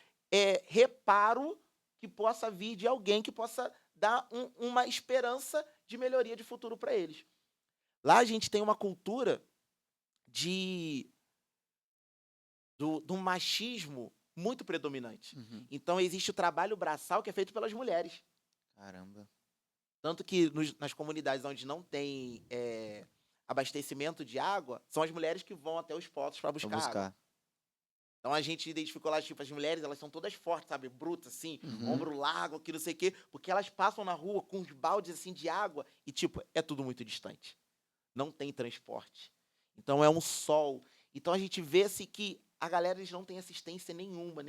reparo que possa vir de alguém que possa dar uma esperança de melhoria de futuro para eles. Lá a gente tem uma cultura do machismo muito predominante. Uhum. Então existe o trabalho braçal que é feito pelas mulheres. Caramba. Tanto que nas comunidades onde não tem abastecimento de água, são as mulheres que vão até os poços para Pra buscar água. buscar. Então a gente identificou lá, tipo, as mulheres, elas são todas fortes, sabe? Brutas, assim, Uhum. ombro largo, que não sei o quê. Porque elas passam na rua com uns baldes, assim, de água e, tipo, é tudo muito distante. Não tem transporte. Então é um sol. Então a gente vê, assim, que a galera, eles não tem assistência nenhuma.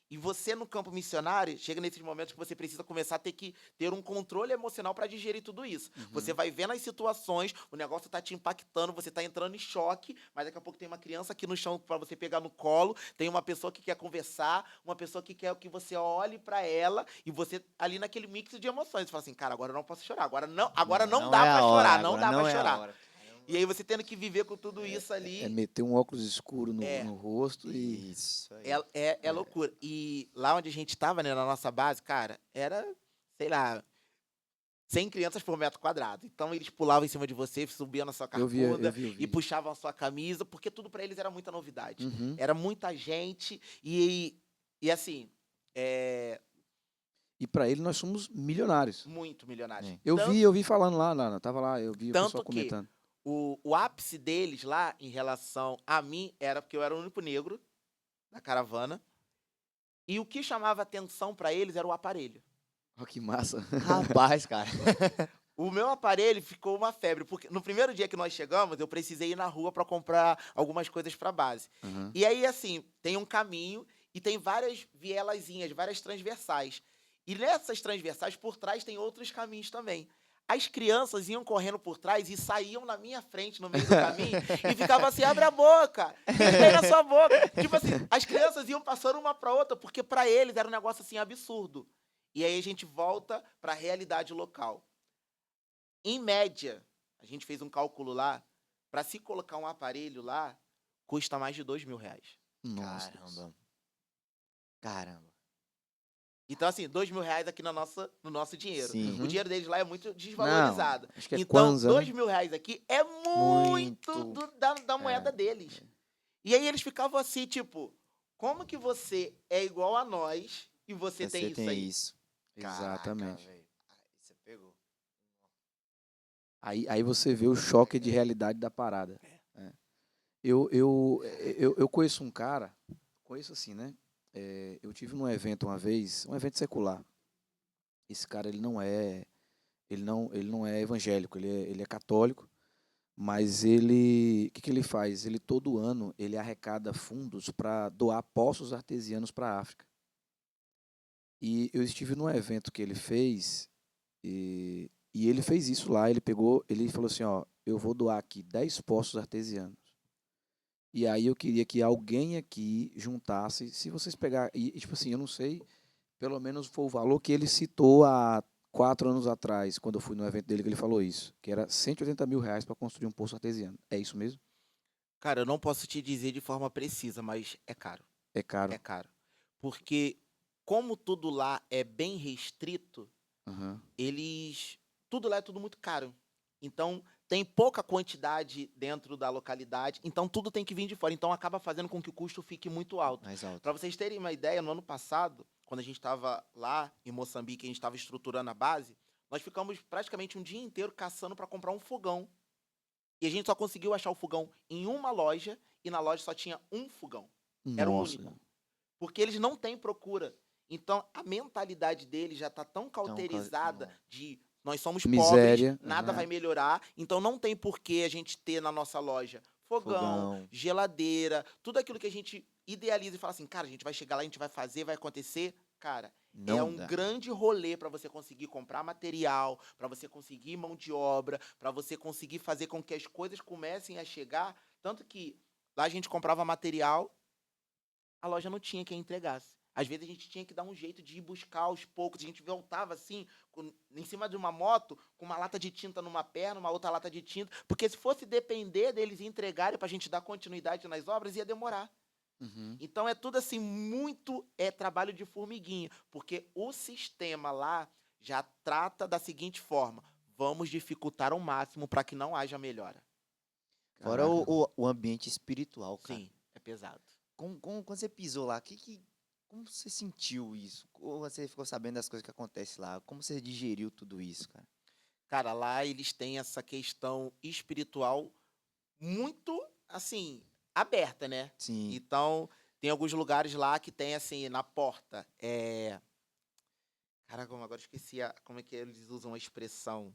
E você, no campo missionário, chega nesses momentos que você precisa começar a ter que ter um controle emocional para digerir tudo isso. Você vai vendo as situações, o negócio tá te impactando, você tá entrando em choque, mas daqui a pouco tem uma criança aqui no chão para você pegar no colo, tem uma pessoa que quer conversar, uma pessoa que quer que você olhe para ela, e você ali naquele mix de emoções, você fala assim, cara, agora eu não posso chorar, agora não dá é a para hora, chorar, não agora dá não para é a chorar. hora. E aí você tendo que viver com tudo isso ali, É meter um óculos escuro É. no rosto e... Isso aí. é loucura. E lá onde a gente tava, né, na nossa base, cara, era, sei lá, 100 crianças por metro quadrado. Então eles pulavam em cima de você, subiam na sua Eu vi o carcunda e vídeo. puxavam a sua camisa, porque tudo pra eles era muita novidade. Uhum. Era muita gente e assim, E pra ele nós somos milionários. muito milionários. É. Eu vi falando lá, tava lá, eu vi o Tanto pessoal que comentando. o ápice deles lá, em relação a mim, era porque eu era o único negro da caravana. E o que chamava atenção pra eles era o aparelho. Olha que massa. Rapaz, cara. O meu aparelho ficou uma febre, porque no primeiro dia que nós chegamos, eu precisei ir na rua para comprar algumas coisas para base. Uhum. E aí, assim, tem um caminho e tem várias vielazinhas, várias transversais. E nessas transversais, por trás, tem outros caminhos também. As crianças iam correndo por trás e saíam na minha frente, no meio do caminho, e ficavam assim, abre a boca, o que tem na sua boca? Tipo assim, as crianças iam passando uma para outra, porque para eles era um negócio assim absurdo. E aí a gente volta para a realidade local. Em média, a gente fez um cálculo lá, para se colocar um aparelho lá, custa mais de R$ 2.000. Nossa. Caramba. Então, assim, R$ 2.000 aqui no nosso dinheiro. Sim. O dinheiro deles lá é muito desvalorizado. Não, acho que é Então, Kwanzaa, né? R$ 2.000 aqui é muito Muito. da moeda deles. E aí eles ficavam assim, tipo, como que você é igual a nós e você tem isso aí? isso. Exatamente. Caraca, velho. Você pegou. Aí você vê o choque de realidade da parada. É. Eu conheço um cara, conheço assim, né? Eu tive num evento uma vez, um evento secular. Esse cara ele não é evangélico, ele é católico, mas o que ele faz? Ele todo ano ele arrecada fundos para doar poços artesianos para a África. E eu estive num evento que ele fez e ele fez isso lá, ele falou assim, ó, eu vou doar aqui 10 poços artesianos. E aí eu queria que alguém aqui juntasse, se vocês pegar, tipo assim, eu não sei, pelo menos foi o valor que ele citou há 4 anos atrás, quando eu fui no evento dele que ele falou isso, que era R$ 180 mil para construir um poço artesiano. É isso mesmo? Cara, eu não posso te dizer de forma precisa, mas é caro. É caro. É caro. Porque, como tudo lá é bem restrito, Uhum. tudo lá é tudo muito caro. Então, tem pouca quantidade dentro da localidade, então tudo tem que vir de fora. Então, acaba fazendo com que o custo fique muito alto. Mais alto. Para vocês terem uma ideia, no ano passado, quando a gente estava lá em Moçambique, a gente estava estruturando a base, nós ficamos praticamente um dia inteiro caçando para comprar um fogão. E a gente só conseguiu achar o fogão em uma loja, e na loja só tinha um fogão. Era o Nossa. único. Porque eles não têm procura. Então, a mentalidade deles já está tão cauterizada não. de nós somos Miséria, pobres, nada uhum. vai melhorar, então não tem por que a gente ter na nossa loja fogão, Fogão. geladeira, tudo aquilo que a gente idealiza e fala assim, cara, a gente vai chegar lá, a gente vai fazer, vai acontecer. Cara, é Não um dá. grande rolê para você conseguir comprar material, para você conseguir mão de obra, para você conseguir fazer com que as coisas comecem a chegar. Tanto que lá a gente comprava material, a loja não tinha quem entregasse. Às vezes a gente tinha que dar um jeito de ir buscar aos poucos. A gente voltava assim, em cima de uma moto, com uma lata de tinta numa perna, uma outra lata de tinta. Porque se fosse depender deles entregarem para a gente dar continuidade nas obras, ia demorar. Uhum. Então é tudo assim, muito trabalho de formiguinha. Porque o sistema lá já trata da seguinte forma: vamos dificultar ao máximo para que não haja melhora. Fora Caraca. o ambiente espiritual, cara. Sim, é pesado. Quando você pisou lá, como você sentiu isso? Como você ficou sabendo das coisas que acontecem lá? Como você digeriu tudo isso, cara? Cara, lá eles têm essa questão espiritual muito, assim, aberta, né? Sim. Então, tem alguns lugares lá que tem, assim, na porta. Caraca, agora eu esqueci como é que eles usam a expressão.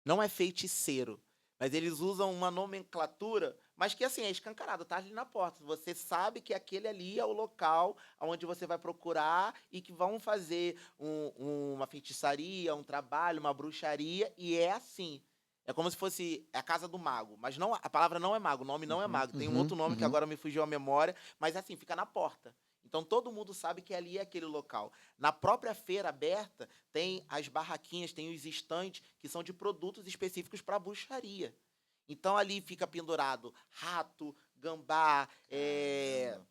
Não é feiticeiro, mas eles usam uma nomenclatura, mas que, assim, é escancarado, tá ali na porta. Você sabe que aquele ali é o local onde você vai procurar e que vão fazer uma feitiçaria, um trabalho, uma bruxaria, e é assim. É como se fosse a casa do mago, mas não, a palavra não é mago, o nome não é mago. Tem um outro nome que agora me fugiu a memória, mas assim, fica na porta. Então todo mundo sabe que ali é aquele local. Na própria feira aberta, tem as barraquinhas, tem os estantes que são de produtos específicos para bruxaria. Então ali fica pendurado rato, gambá, Caramba.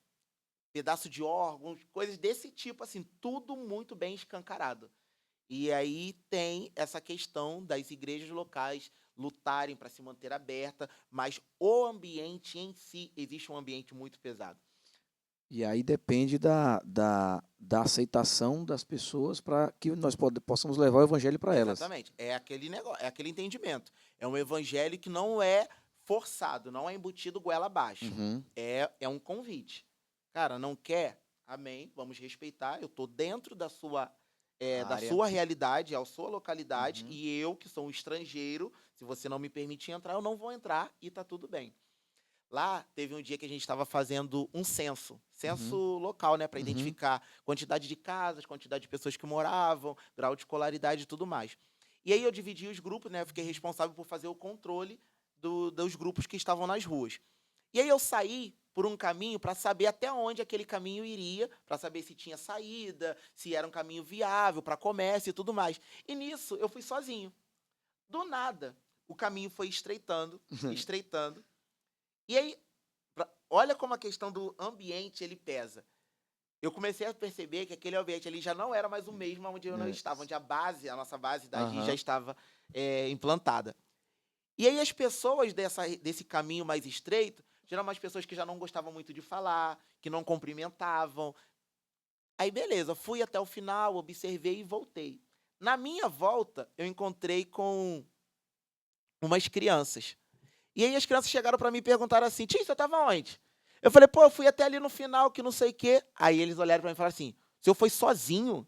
pedaço de órgãos, coisas desse tipo, assim, tudo muito bem escancarado. E aí tem essa questão das igrejas locais lutarem para se manter aberta, mas o ambiente em si, existe um ambiente muito pesado. E aí depende da aceitação das pessoas para que nós possamos levar o evangelho para elas. Exatamente. É aquele negócio, é aquele entendimento. É um evangelho que não é forçado, não é embutido goela abaixo. Uhum. É um convite. Cara, não quer? Amém. Vamos respeitar. Eu estou dentro da sua Área. realidade, a sua localidade, Uhum. e eu, que sou um estrangeiro, se você não me permitir entrar, eu não vou entrar e tá tudo bem. Lá teve um dia que a gente estava fazendo um censo local, né, para Uhum. identificar quantidade de casas, quantidade de pessoas que moravam, grau de escolaridade e tudo mais. E aí eu dividi os grupos, né, eu fiquei responsável por fazer o controle dos grupos que estavam nas ruas. E aí eu saí por um caminho para saber até onde aquele caminho iria, para saber se tinha saída, se era um caminho viável para comércio e tudo mais. E nisso eu fui sozinho. Do nada, o caminho foi estreitando, estreitando. E aí, olha como a questão do ambiente ele pesa. Eu comecei a perceber que aquele ambiente ali já não era mais o mesmo onde eu não estava, onde a nossa base da Gi já estava implantada. E aí as pessoas desse caminho mais estreito, geralmente as pessoas que já não gostavam muito de falar, que não cumprimentavam. Aí beleza, fui até o final, observei e voltei. Na minha volta, eu encontrei com umas crianças. E aí as crianças chegaram para mim e perguntaram assim: Tim, você estava onde? Eu falei: pô, eu fui até ali no final, que não sei o quê. Aí eles olharam para mim e falaram assim: o senhor foi sozinho?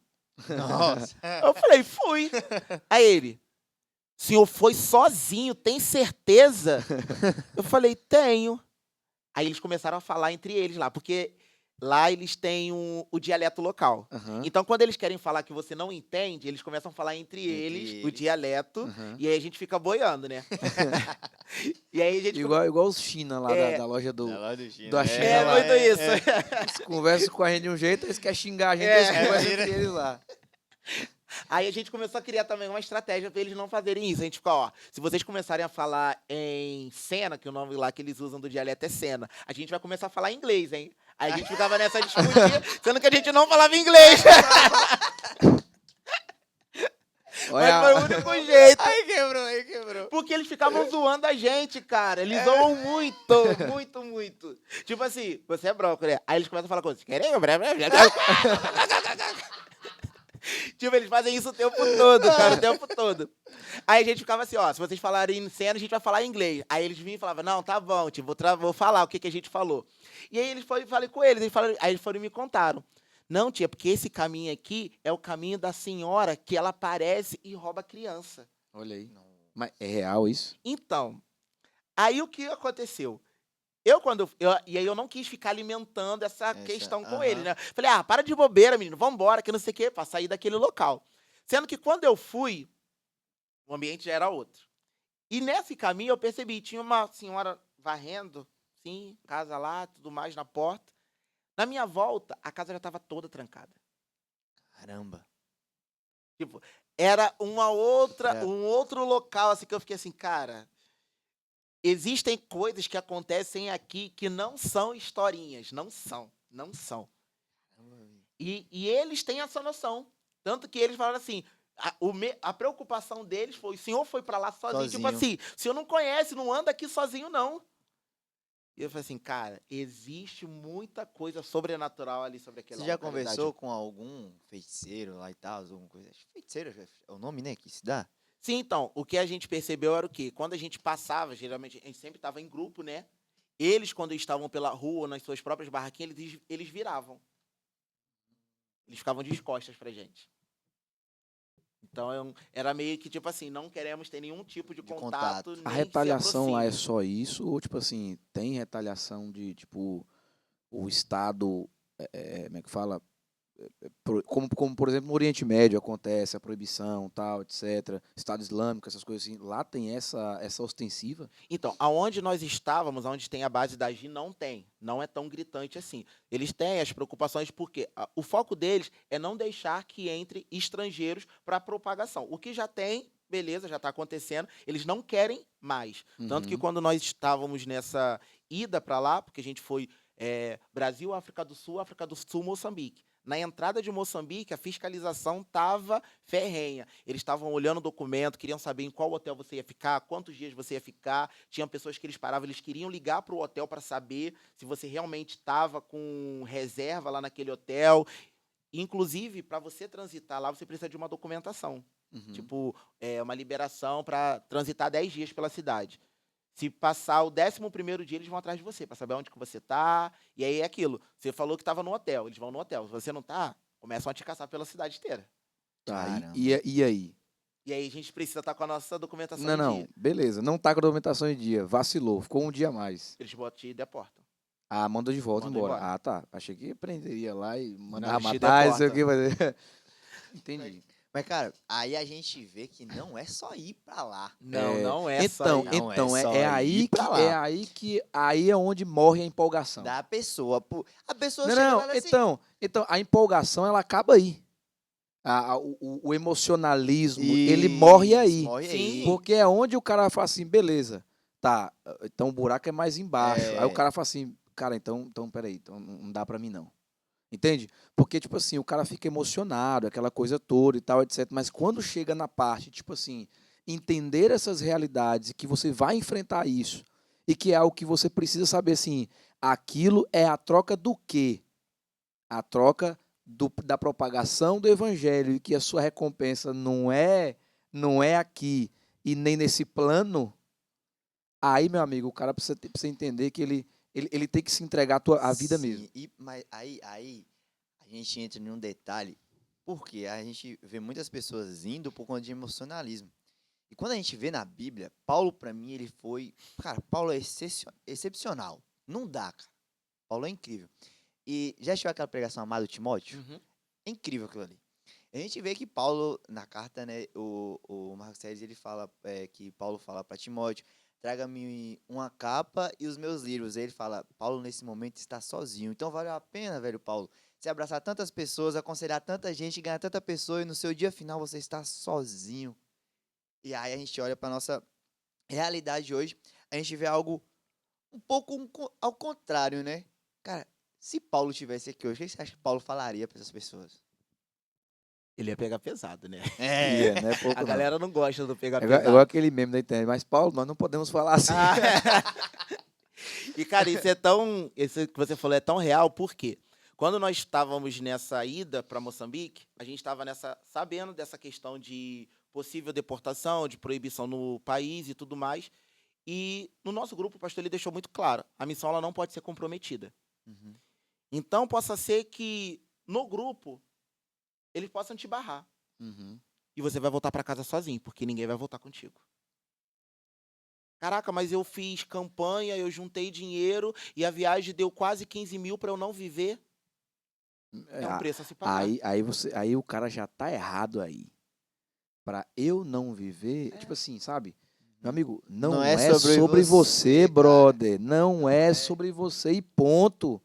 Nossa. Eu falei: fui. Aí ele: o senhor foi sozinho, tem certeza? Eu falei: tenho. Aí eles começaram a falar entre eles lá, porque lá eles têm o dialeto local. Uhum. Então, quando eles querem falar que você não entende, eles começam a falar entre eles o eles. dialeto, Uhum. e aí a gente fica boiando, né? E aí a gente Igual os China lá da loja Da lá do China. da China É lá. muito isso. Eles conversam com a gente de um jeito, eles querem xingar a gente, É. eles conversam É, entre eles lá. Aí a gente começou a criar também uma estratégia para eles não fazerem isso. A gente ficou, ó, se vocês começarem a falar em cena, que o nome lá que eles usam do dialeto é cena, a gente vai começar a falar inglês, hein? Aí a gente ficava nessa discussão, sendo que a gente não falava inglês. Mas foi o único jeito. Aí quebrou. Porque eles ficavam zoando a gente, cara. Eles zoam muito, muito, muito. Tipo assim, você é brócolis. Aí eles começam a falar coisas. Tipo, eles fazem isso o tempo todo, cara, o tempo todo. Aí a gente ficava assim, ó, se vocês falarem em cena, a gente vai falar em inglês. Aí eles vinham e falavam, não, tá bom, tipo, vou falar o que a gente falou. E aí falei com eles, aí eles foram e me contaram. Não, tia, porque esse caminho aqui é o caminho da senhora que ela aparece e rouba a criança. Olha aí. Mas é real isso? Então, aí o que aconteceu? E aí eu não quis ficar alimentando essa questão com ele, né? Falei, para de bobeira, menino, vambora, que não sei o quê, pra sair daquele local. Sendo que quando eu fui, o ambiente já era outro. E nesse caminho eu percebi, tinha uma senhora varrendo, sim, casa lá, tudo mais, na porta. Na minha volta, a casa já estava toda trancada. Caramba. Tipo, era um outro local, assim, que eu fiquei assim, cara... Existem coisas que acontecem aqui que não são historinhas, não são. E eles têm essa noção. Tanto que eles falaram assim, a preocupação deles foi, o senhor foi pra lá sozinho. Tipo assim, o senhor não conhece, não anda aqui sozinho, não. E eu falei assim, cara, existe muita coisa sobrenatural ali sobre aquela Você já localidade. conversou com algum feiticeiro lá e tal? Alguma coisa? Acho que feiticeiro é o nome, né, que se dá? Sim, então, o que a gente percebeu era o quê? Quando a gente passava, geralmente, a gente sempre estava em grupo, né? Eles, quando estavam pela rua, nas suas próprias barraquinhas, eles viravam. Eles ficavam de costas pra gente. Então, era meio que, tipo assim, não queremos ter nenhum tipo de De contato, contato. A nem que se retaliação lá é aproxime. só isso? Ou, tipo assim, tem retaliação de, tipo, o Estado, como é que fala? Como, por exemplo, no Oriente Médio acontece a proibição, tal, etc. Estado Islâmico, essas coisas assim. Lá tem essa ostensiva? Então, aonde nós estávamos, aonde tem a base da GI, não tem. Não é tão gritante assim. Eles têm as preocupações porque o foco deles é não deixar que entre estrangeiros para propagação. O que já tem, beleza, já está acontecendo, eles não querem mais. Tanto que Uhum. quando nós estávamos nessa ida para lá, porque a gente foi Brasil, África do Sul, Moçambique. Na entrada de Moçambique, a fiscalização estava ferrenha. Eles estavam olhando o documento, queriam saber em qual hotel você ia ficar, quantos dias você ia ficar. Tinha pessoas que eles paravam, eles queriam ligar para o hotel para saber se você realmente estava com reserva lá naquele hotel. Inclusive, para você transitar lá, você precisa de uma documentação. Uhum. Tipo, uma liberação para transitar 10 dias pela cidade. Se passar o 11º dia, eles vão atrás de você, para saber onde que você tá. E aí é aquilo. Você falou que estava no hotel, eles vão no hotel. Se você não tá, começam a te caçar pela cidade inteira. Tá, Caramba. e aí? E aí a gente precisa estar com a nossa documentação Não, em não, dia. beleza. Não tá com a documentação em dia. Vacilou, ficou um dia a mais. Eles botam e deportam. Ah, manda de volta Mandam embora. embora. Ah, tá. Achei que prenderia lá e Não, mandava eles te matar, isso aqui, deportam. mas... Entendi. Mas, cara, aí a gente vê que não é só ir pra lá. Não, não é só Então, isso. Não é então só ir pra lá. aí é onde morre a empolgação. Da pessoa. A pessoa Não, chega não, lá e assim. então a empolgação ela acaba aí. O emocionalismo, ele morre Isso, aí. morre Sim. aí. Porque é onde o cara fala assim, beleza, tá, então o buraco é mais embaixo. Aí o É. cara fala assim, cara, então peraí, então não dá pra mim não. Entende? Porque, tipo assim, o cara fica emocionado, aquela coisa toda e tal, etc. Mas quando chega na parte, tipo assim, entender essas realidades e que você vai enfrentar isso e que é algo que você precisa saber, assim, aquilo é a troca do quê? A troca da propagação do evangelho e que a sua recompensa não é aqui e nem nesse plano, aí, meu amigo, o cara precisa entender que ele tem que se entregar a vida mesmo. Sim, mas aí a gente entra em um detalhe, porque a gente vê muitas pessoas indo por conta de emocionalismo. E quando a gente vê na Bíblia, Paulo, pra mim, ele foi. Cara, Paulo é excepcional. Não dá, cara. Paulo é incrível. E já assistiu aquela pregação Amado Timóteo? Uhum. É incrível aquilo ali. A gente vê que Paulo, na carta, né, o Marcos Sérgio, ele fala, que Paulo fala para Timóteo, traga-me uma capa e os meus livros. Aí ele fala, Paulo nesse momento está sozinho. Então valeu a pena, velho Paulo, você abraçar tantas pessoas, aconselhar tanta gente, ganhar tanta pessoa e no seu dia final você está sozinho. E aí a gente olha para nossa realidade hoje, a gente vê algo um pouco ao contrário, né? Cara, se Paulo tivesse aqui hoje, o que você acha que Paulo falaria para essas pessoas? Ele ia pegar pesado, né? Ia, não é A pouco não. galera não gosta do pegar É igual pesado. aquele meme da internet. Mas, Paulo, nós não podemos falar assim. Ah, E, cara, isso que você falou é tão real, por quê? Quando nós estávamos nessa ida para Moçambique, a gente estava sabendo dessa questão de possível deportação, de proibição no país e tudo mais. E no nosso grupo, o pastor ele deixou muito claro, a missão ela não pode ser comprometida. Uhum. Então, possa ser que no grupo eles possam te barrar. Uhum. E você vai voltar para casa sozinho, porque ninguém vai voltar contigo. Caraca, mas eu fiz campanha, eu juntei dinheiro e a viagem deu quase 15 mil para eu não viver. É um preço a se pagar. Aí o cara já tá errado aí. Pra eu não viver, É. tipo assim, sabe? Meu amigo, Não não é é sobre sobre você, você, cara. brother. Não Não é é. sobre você e ponto.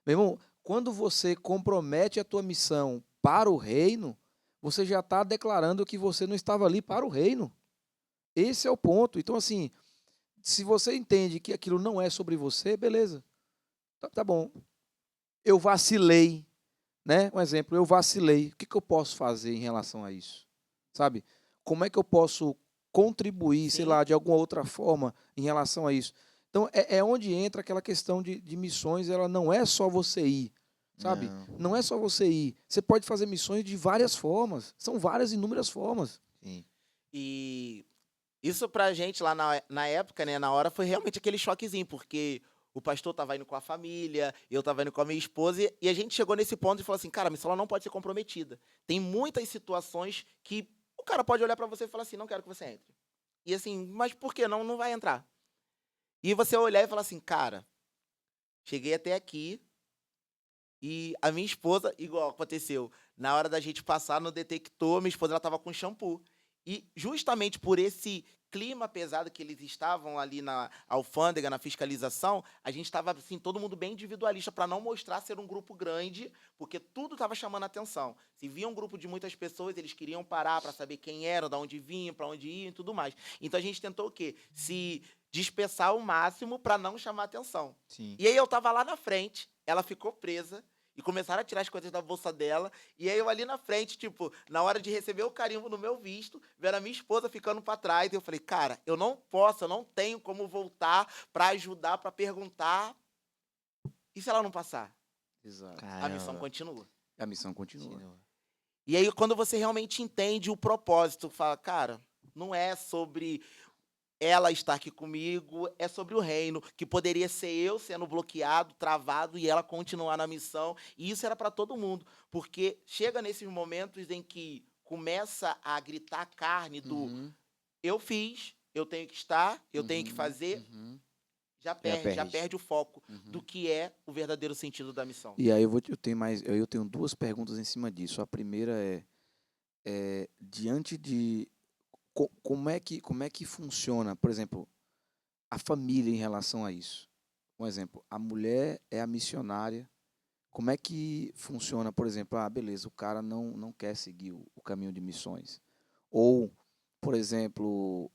Meu irmão, quando você compromete a tua missão para o reino, você já está declarando que você não estava ali para o reino. Esse é o ponto. Então, assim, se você entende que aquilo não é sobre você, beleza. Tá bom. Eu vacilei, né? Um exemplo, eu vacilei. O que eu posso fazer em relação a isso? Sabe? Como é que eu posso contribuir, sei Sim. lá, de alguma outra forma em relação a isso? Então, é onde entra aquela questão de missões, ela não é só você ir, sabe? Não é só você ir. Você pode fazer missões de várias formas. São várias, inúmeras formas. Sim. E isso pra gente lá na época, né, na hora, foi realmente aquele choquezinho, porque o pastor tava indo com a família, eu tava indo com a minha esposa, e a gente chegou nesse ponto e falou assim, cara, a missão ela não pode ser comprometida. Tem muitas situações que o cara pode olhar pra você e falar assim, não quero que você entre. E assim, mas por que não? Não vai entrar. E você olhar e falar assim, cara, cheguei até aqui, e a minha esposa, igual aconteceu, na hora da gente passar no detector, minha esposa ela estava com shampoo. E justamente por esse clima pesado que eles estavam ali na alfândega, na fiscalização, a gente estava assim, todo mundo bem individualista para não mostrar ser um grupo grande, porque tudo estava chamando a atenção. Se via um grupo de muitas pessoas, eles queriam parar para saber quem era, de onde vinham, para onde iam e tudo mais. Então a gente tentou o quê? Se dispersar ao máximo para não chamar a atenção. Sim. E aí eu tava lá na frente, ela ficou presa e começaram a tirar as coisas da bolsa dela. E aí eu ali na frente, tipo, na hora de receber o carimbo no meu visto, vendo a minha esposa ficando pra trás, e eu falei, cara, eu não posso, eu não tenho como voltar pra ajudar, pra perguntar. E se ela não passar? Exato. A missão Caramba. continua. A missão continua. Continua. E aí quando você realmente entende o propósito, fala, cara, não é sobre ela está aqui comigo, é sobre o reino, que poderia ser eu sendo bloqueado, travado e ela continuar na missão. E isso era para todo mundo, porque chega nesses momentos em que começa a gritar a carne do Uhum, eu fiz, eu tenho que estar, eu tenho que uhum, fazer, uhum. já perde o foco do Uhum. que é o verdadeiro sentido da missão. E aí eu tenho duas perguntas em cima disso. A primeira diante de como é que funciona, por exemplo, a família em relação a isso. Um exemplo, a mulher é a missionária. Como é que funciona, por exemplo, beleza, o cara não quer seguir o caminho de missões. Ou, por exemplo,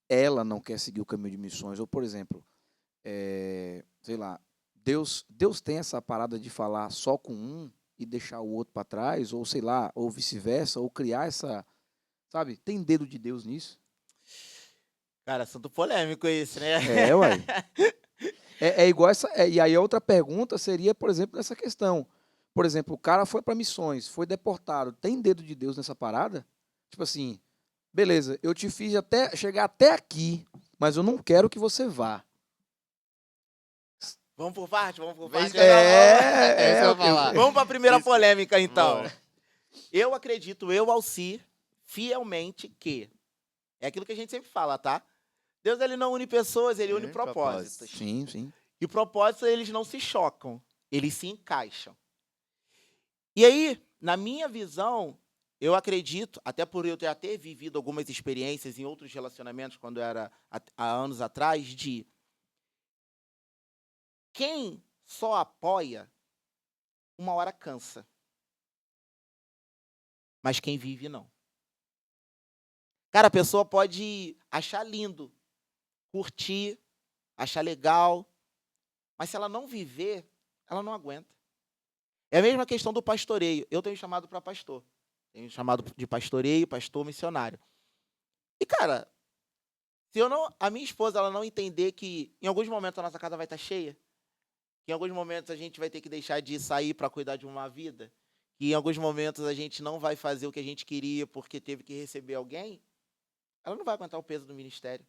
ela não quer seguir o caminho de missões. Ou, por exemplo, sei lá, Deus tem essa parada de falar só com um e deixar o outro para trás, ou sei lá, ou vice-versa, ou criar essa, sabe? Tem dedo de Deus nisso? Cara, assunto polêmico esse, né? É, uai. É igual essa. E aí a outra pergunta seria, por exemplo, nessa questão. Por exemplo, o cara foi para missões, foi deportado. Tem dedo de Deus nessa parada? Tipo assim, beleza, eu te fiz até chegar até aqui, mas eu não quero que você vá. Vamos por parte, vamos por É isso parte. que eu ia falar. É isso que eu ia eu- falar. Vamos para a primeira Isso. polêmica, então. Bora. Eu acredito, eu, Alci, fielmente que é aquilo que a gente sempre fala, tá? Deus ele não une pessoas, ele Ele une une propósitos. propósitos. Sim, sim. E propósitos eles não se chocam, eles se encaixam. E aí, na minha visão, eu acredito, até por eu já ter vivido algumas experiências em outros relacionamentos quando eu era há anos atrás, de quem só apoia, uma hora cansa. Mas quem vive, não. Cara, a pessoa pode achar lindo, curtir, achar legal, mas se ela não viver, ela não aguenta. É a mesma questão do pastoreio. Eu tenho chamado para pastor. Tenho chamado de pastoreio, pastor missionário. E, cara, se eu não, a minha esposa ela não entender que em alguns momentos a nossa casa vai estar cheia, que em alguns momentos a gente vai ter que deixar de sair para cuidar de uma vida, que em alguns momentos a gente não vai fazer o que a gente queria porque teve que receber alguém, ela não vai aguentar o peso do ministério.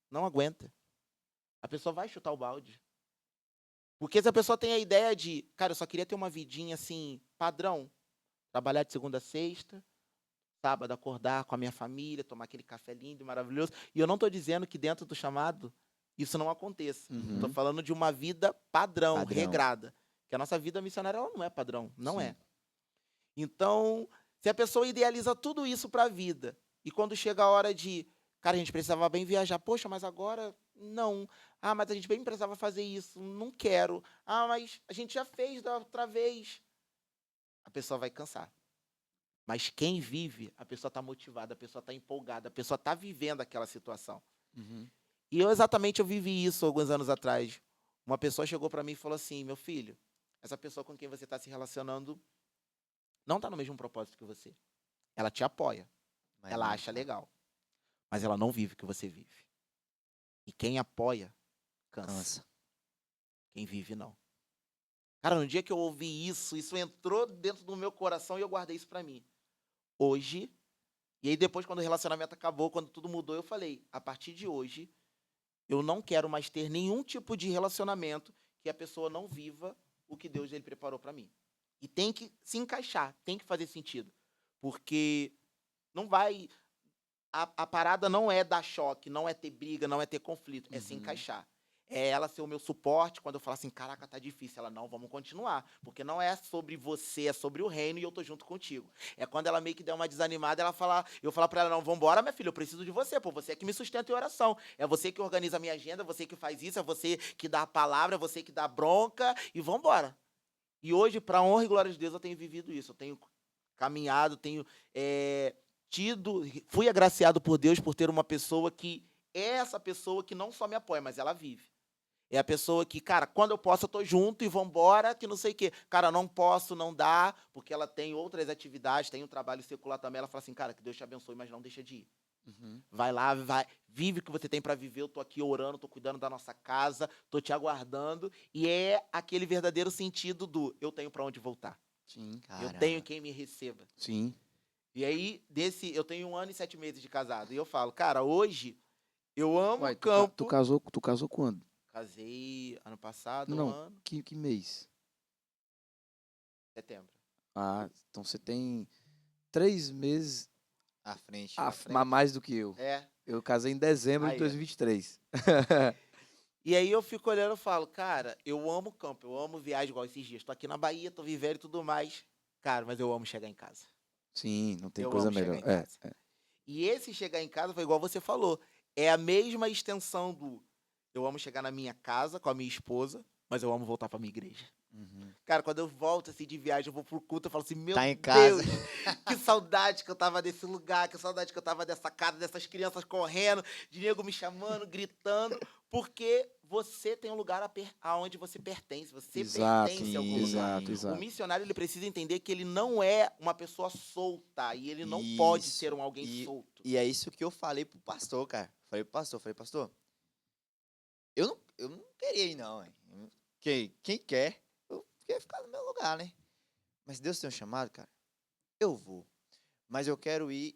Não aguenta. A pessoa vai chutar o balde. Porque se a pessoa tem a ideia de, cara, eu só queria ter uma vidinha assim, padrão, trabalhar de segunda a sexta, sábado acordar com a minha família, tomar aquele café lindo e maravilhoso. E eu não estou dizendo que dentro do chamado isso não aconteça. Uhum. Estou falando de uma vida padrão, Padrão. regrada. Que a nossa vida missionária ela não é padrão, não Sim. é. Então, se a pessoa idealiza tudo isso para a vida, e quando chega a hora de, cara, a gente precisava bem viajar, poxa, mas agora não. Ah, mas a gente bem precisava fazer isso, não quero. Ah, mas a gente já fez da outra vez. A pessoa vai cansar. Mas quem vive, a pessoa está motivada, a pessoa está empolgada, a pessoa está vivendo aquela situação. Uhum. E eu vivi isso alguns anos atrás. Uma pessoa chegou para mim e falou assim, meu filho, essa pessoa com quem você está se relacionando não está no mesmo propósito que você. Ela te apoia, Mas ela não, acha legal, mas ela não vive o que você vive. E quem apoia, cansa. cansa. Quem vive, não. Cara, no dia que eu ouvi isso, isso entrou dentro do meu coração e eu guardei isso para mim. Hoje, E aí depois, quando o relacionamento acabou, quando tudo mudou, eu falei, a partir de hoje, eu não quero mais ter nenhum tipo de relacionamento que a pessoa não viva o que Deus ele preparou para mim. E tem que se encaixar, tem que fazer sentido. Porque não vai... A parada não é dar choque, não é ter briga, não é ter conflito, é se encaixar. É ela ser o meu suporte quando eu falar assim, caraca, tá difícil. Ela, não, vamos continuar. Porque não é sobre você, é sobre o reino e eu tô junto contigo. É quando ela meio que der uma desanimada, eu falar pra ela, não, vambora, minha filha, eu preciso de você, pô, você é que me sustenta em oração. É você que organiza a minha agenda, você que faz isso, é você que dá a palavra, é você que dá a bronca e vambora. E hoje, pra honra e glória de Deus, eu tenho vivido isso. Eu tenho caminhado, tenho fui agraciado por Deus por ter uma pessoa que é essa pessoa que não só me apoia, mas ela vive. É a pessoa que, cara, quando eu posso, eu tô junto e vambora, que não sei o quê. Cara, não posso, não dá, porque ela tem outras atividades, tem um trabalho secular também. Ela fala assim, cara, que Deus te abençoe, mas não deixa de ir. Vai lá, vive o que você tem para viver. Eu tô aqui orando, tô cuidando da nossa casa, tô te aguardando. E é aquele verdadeiro sentido do eu tenho para onde voltar. Sim. Eu tenho quem me receba. Sim. E aí, eu tenho 1 ano e 7 meses de casado. E eu falo, cara, hoje eu amo Uai, o campo. tu casou quando? Casei ano passado, Não, um ano, que mês? setembro. Ah, então você tem 3 meses À frente. À a frente. mais do que eu. É. Eu casei em dezembro de Aí, ó. 2023. E aí eu fico olhando e falo, cara, eu amo campo, eu amo viagem igual esses dias. Tô aqui na Bahia, tô vivendo e tudo mais. Cara, mas eu amo chegar em casa. Sim, não tem Eu coisa amo chegar melhor. em casa. E esse chegar em casa foi igual você falou. É a mesma extensão do eu amo chegar na minha casa com a minha esposa, mas eu amo voltar pra minha igreja. Cara, quando eu volto assim de viagem, eu vou pro culto, eu falo assim, meu Tá em Deus, casa. que saudade que eu tava desse lugar, que saudade que eu tava dessa casa, dessas crianças correndo, de nego me chamando, gritando, porque você tem um lugar aonde você pertence, você Exato, pertence a algum lugar. exato, O exato. missionário, ele precisa entender que ele não é uma pessoa solta, e ele não pode ser alguém solto. E é isso que eu falei pro pastor, cara. Falei, pastor, eu não queria ir, não, hein. Quem quer, eu queria ficar no meu lugar, né? Mas Deus tem um chamado, cara. Eu vou. Mas eu quero ir,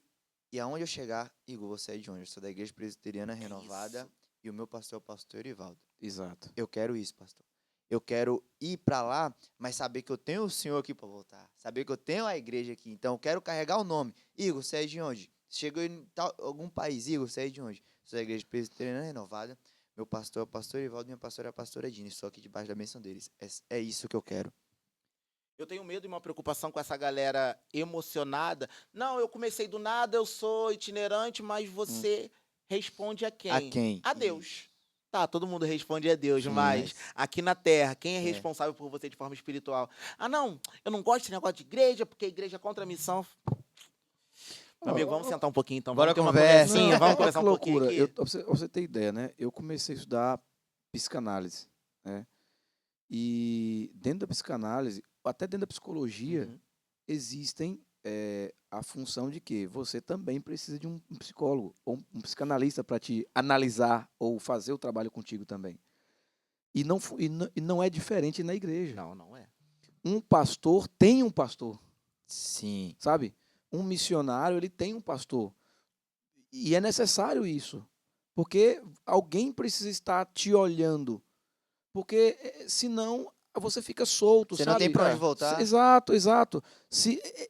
e aonde eu chegar, Igor, você é de onde? Eu sou da Igreja Presbiteriana Renovada, e o meu pastor é o pastor Erivaldo. Exato. Eu quero isso, pastor. Eu quero ir para lá, mas saber que eu tenho o Senhor aqui para voltar. Saber que eu tenho a igreja aqui. Então, eu quero carregar o nome. Igor, você é de onde? Chegou em algum país, Igor, você é de onde? Sou da Igreja Presbiteriana Renovada. Meu pastor é o pastor Erivaldo, minha pastora é a pastora Dini. Estou aqui debaixo da bênção deles. É isso que eu quero. Eu tenho medo e uma preocupação com essa galera emocionada. Não, eu comecei do nada, eu sou itinerante, mas você responde a quem? A quem? A Deus. Tá, todo mundo responde a Deus, Sim, mas aqui na Terra, quem é responsável por você de forma espiritual? Ah, não, eu não gosto desse negócio de igreja, porque a igreja é contra a missão. Meu amigo, vamos sentar um pouquinho então. Bora Vamos ter uma conversa. conversinha, vamos Olha conversar que um pouquinho loucura. aqui. Pra você ter ideia, né? Eu comecei a estudar psicanálise, né? E dentro da psicanálise, até dentro da psicologia, Uhum. existem a função de que você também precisa de um psicólogo ou um psicanalista para te analisar ou fazer o trabalho contigo também. E não é diferente na igreja. Não, não é. Um pastor tem um pastor, Sim. sabe? Um missionário, ele tem um pastor. E é necessário isso, porque alguém precisa estar te olhando, porque senão você fica solto, Você sabe? não tem para onde voltar. Exato, exato.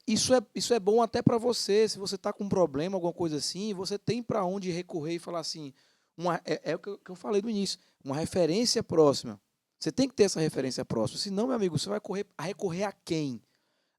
Isso é bom até para você, se você está com um problema, alguma coisa assim, você tem para onde recorrer e falar assim, é o que eu falei no início, uma referência próxima. Você tem que ter essa referência próxima, senão, meu amigo, você vai recorrer a quem?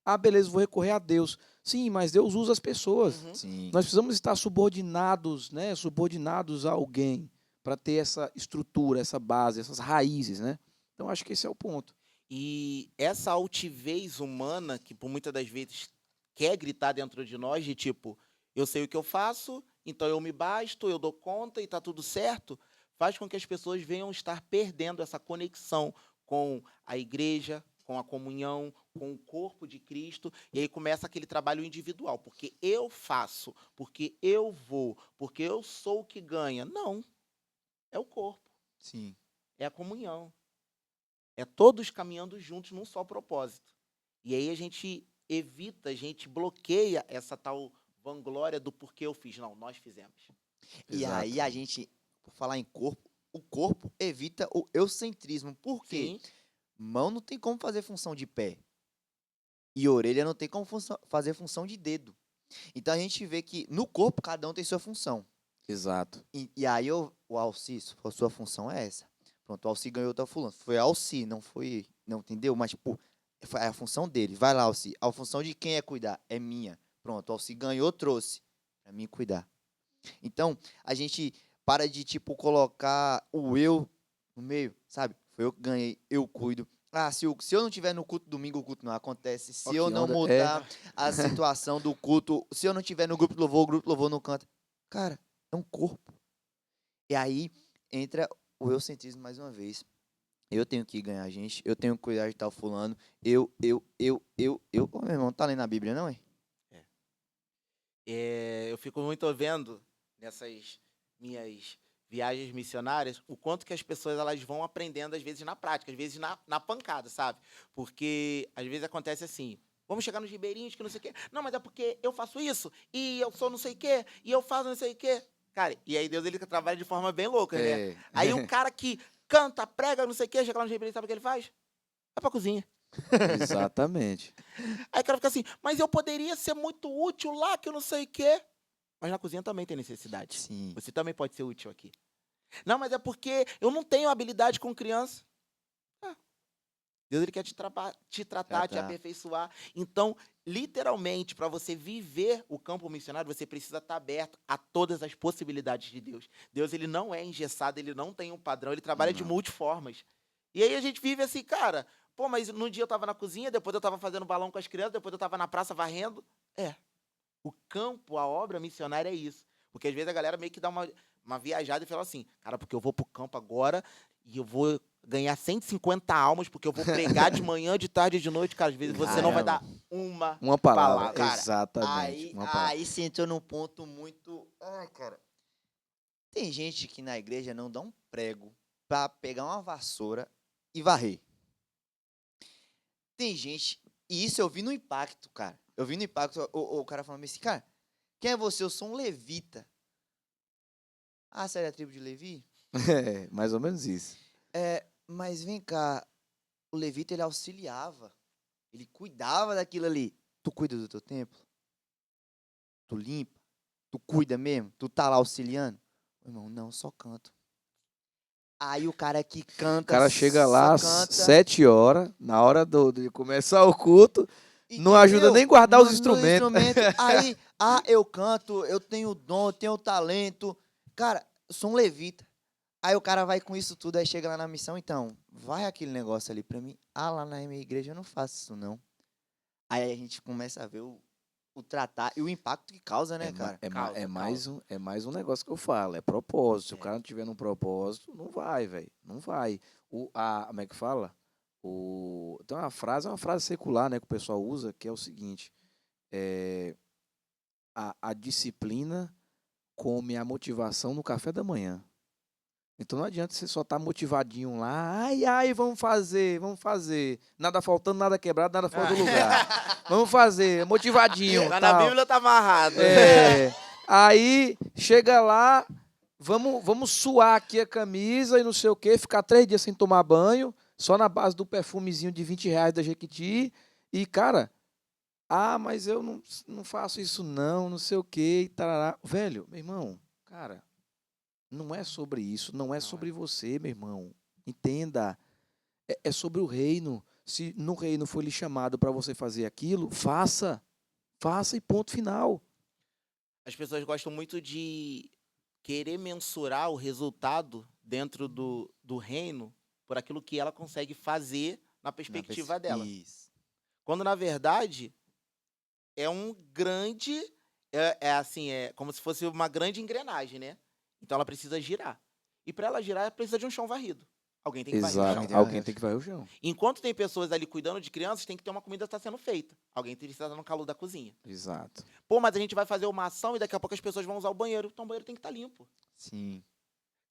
Ah, beleza, vou recorrer a Deus. Sim, mas Deus usa as pessoas. Uhum. Sim. Nós precisamos estar subordinados, né? Subordinados a alguém para ter essa estrutura, essa base, essas raízes, né? Então acho que esse é o ponto. E essa altivez humana, que por muitas das vezes quer gritar dentro de nós, de tipo, eu sei o que eu faço, então eu me basto, eu dou conta e está tudo certo, faz com que as pessoas venham estar perdendo essa conexão com a igreja, com a comunhão, com o corpo de Cristo, e aí começa aquele trabalho individual, porque eu faço, porque eu vou, porque eu sou o que ganha. Não, é o corpo, Sim. é a comunhão. É todos caminhando juntos num só propósito. E aí a gente evita, a gente bloqueia essa tal vanglória do porquê eu fiz. Não, nós fizemos. E Exato. aí a gente, por falar em corpo, o corpo evita o eucentrismo. Por quê? Sim. Mão não tem como fazer função de pé. E orelha não tem como fazer função de dedo. Então a gente vê que no corpo cada um tem sua função. Exato. E aí o Alci, a sua função é essa. Pronto, o Alci ganhou, tá fulano. Foi Alci, não foi, não entendeu? Mas, tipo, foi a função dele. Vai lá, Alci. A função de quem é cuidar? É minha. Pronto, o Alci ganhou, trouxe. Pra mim cuidar. Então, a gente para de, tipo, colocar o eu no meio, sabe? Foi eu que ganhei, eu cuido. Ah, se eu não tiver no culto domingo, o culto não acontece. Se Ó, eu que não onda. mudar a situação do culto, se eu não tiver no grupo de louvor, o grupo de louvor não canta. Cara, é um corpo. E aí entra o eucentrismo mais uma vez. Eu tenho que ganhar, gente. Eu tenho que cuidar de tal fulano. Ô, meu irmão, tá lendo a Bíblia, não é? Eu fico muito vendo nessas minhas viagens missionárias o quanto que as pessoas elas vão aprendendo, às vezes, na prática, às vezes na pancada, sabe? Porque, às vezes, acontece assim, vamos chegar nos ribeirinhos que não sei o quê. Não, mas é porque eu faço isso, e eu sou não sei o quê, e eu faço não sei o quê. Cara, e aí Deus, ele trabalha de forma bem louca, né? É. Aí o cara que canta, prega, não sei o quê, chega lá nos ribeirinhos, sabe o que ele faz? Vai pra cozinha. Exatamente. Aí o cara fica assim, mas eu poderia ser muito útil lá, que eu não sei o quê. Mas na cozinha também tem necessidade. Sim. Você também pode ser útil aqui. Não, mas é porque eu não tenho habilidade com criança. Ah, Deus, ele quer te tratar, te Tratar. aperfeiçoar. Então, literalmente, para você viver o campo missionário, você precisa estar aberto a todas as possibilidades de Deus. Deus, ele não é engessado, ele não tem um padrão, ele trabalha de Não. multiformas. E aí a gente vive assim, cara, pô, mas num dia eu estava na cozinha, depois eu estava fazendo balão com as crianças, depois eu estava na praça varrendo. O campo, a obra missionária é isso. Porque às vezes a galera meio que dá uma viajada e fala assim, cara, porque eu vou pro campo agora e eu vou ganhar 150 almas, porque eu vou pregar de manhã, de tarde e de noite. Cara, às vezes você não vai dar uma palavra. palavra. Cara, Exatamente. Uma palavra. Aí você entrou num ponto muito... Ai, cara. Tem gente que na igreja não dá um prego pra pegar uma vassoura e varrer. Tem gente... E isso eu vi no Impacto, cara. Eu vi no Impacto o cara falando assim, cara, quem é você? Eu sou um levita. Ah, você é da tribo de Levi? É, mais ou menos isso. Mas vem cá, o levita ele auxiliava. Ele cuidava daquilo ali. Tu cuida do teu templo? Tu limpa? Tu cuida mesmo? Tu tá lá auxiliando? Irmão, não, só canto. Aí o cara que O canta, cara chega só lá às canta. 7 horas, na hora de começar o culto, não Entendeu? ajuda nem guardar os No instrumentos. Aí, eu canto, eu tenho dom, eu tenho talento. Cara, eu sou um levita. Aí o cara vai com isso tudo, aí chega lá na missão, então, vai aquele negócio ali pra mim. Ah, lá na minha igreja eu não faço isso, não. Aí a gente começa a ver o tratar e o impacto que causa, né, cara? Causa. Mais um negócio que eu falo, é propósito. Se o É. cara não tiver num propósito, não vai, velho. Não vai. Como é que fala? Tem uma frase secular, né, que o pessoal usa, que é o seguinte: a disciplina come a motivação no café da manhã. Então não adianta você só estar motivadinho lá, ai, vamos fazer. Nada faltando, nada quebrado, nada fora do lugar. Vamos fazer, motivadinho. Lá na tal. Bíblia tá amarrado. Aí chega lá, vamos suar aqui a camisa e não sei o quê, ficar 3 dias sem tomar banho, só na base do perfumezinho de R$ 20 da Jequiti. E, cara, mas eu não faço isso não sei o quê, e tarará. Velho, meu irmão, cara, não é sobre isso, não é sobre você, meu irmão. Entenda. É sobre o reino. Se no reino foi lhe chamado para você fazer aquilo, faça. Faça e ponto final. As pessoas gostam muito de querer mensurar o resultado dentro do reino por aquilo que ela consegue fazer na perspectiva dela. Isso. Quando, na verdade, é um grande... É como se fosse uma grande engrenagem, né? Então, ela precisa girar. E para ela girar, ela precisa de um chão varrido. Alguém tem que varrer o chão. Exato. Alguém tem que varrer o chão. Enquanto tem pessoas ali cuidando de crianças, tem que ter uma comida que está sendo feita. Alguém precisa estar no calor da cozinha. Exato. Pô, mas a gente vai fazer uma ação e daqui a pouco as pessoas vão usar o banheiro. Então o banheiro tem que estar limpo. Sim.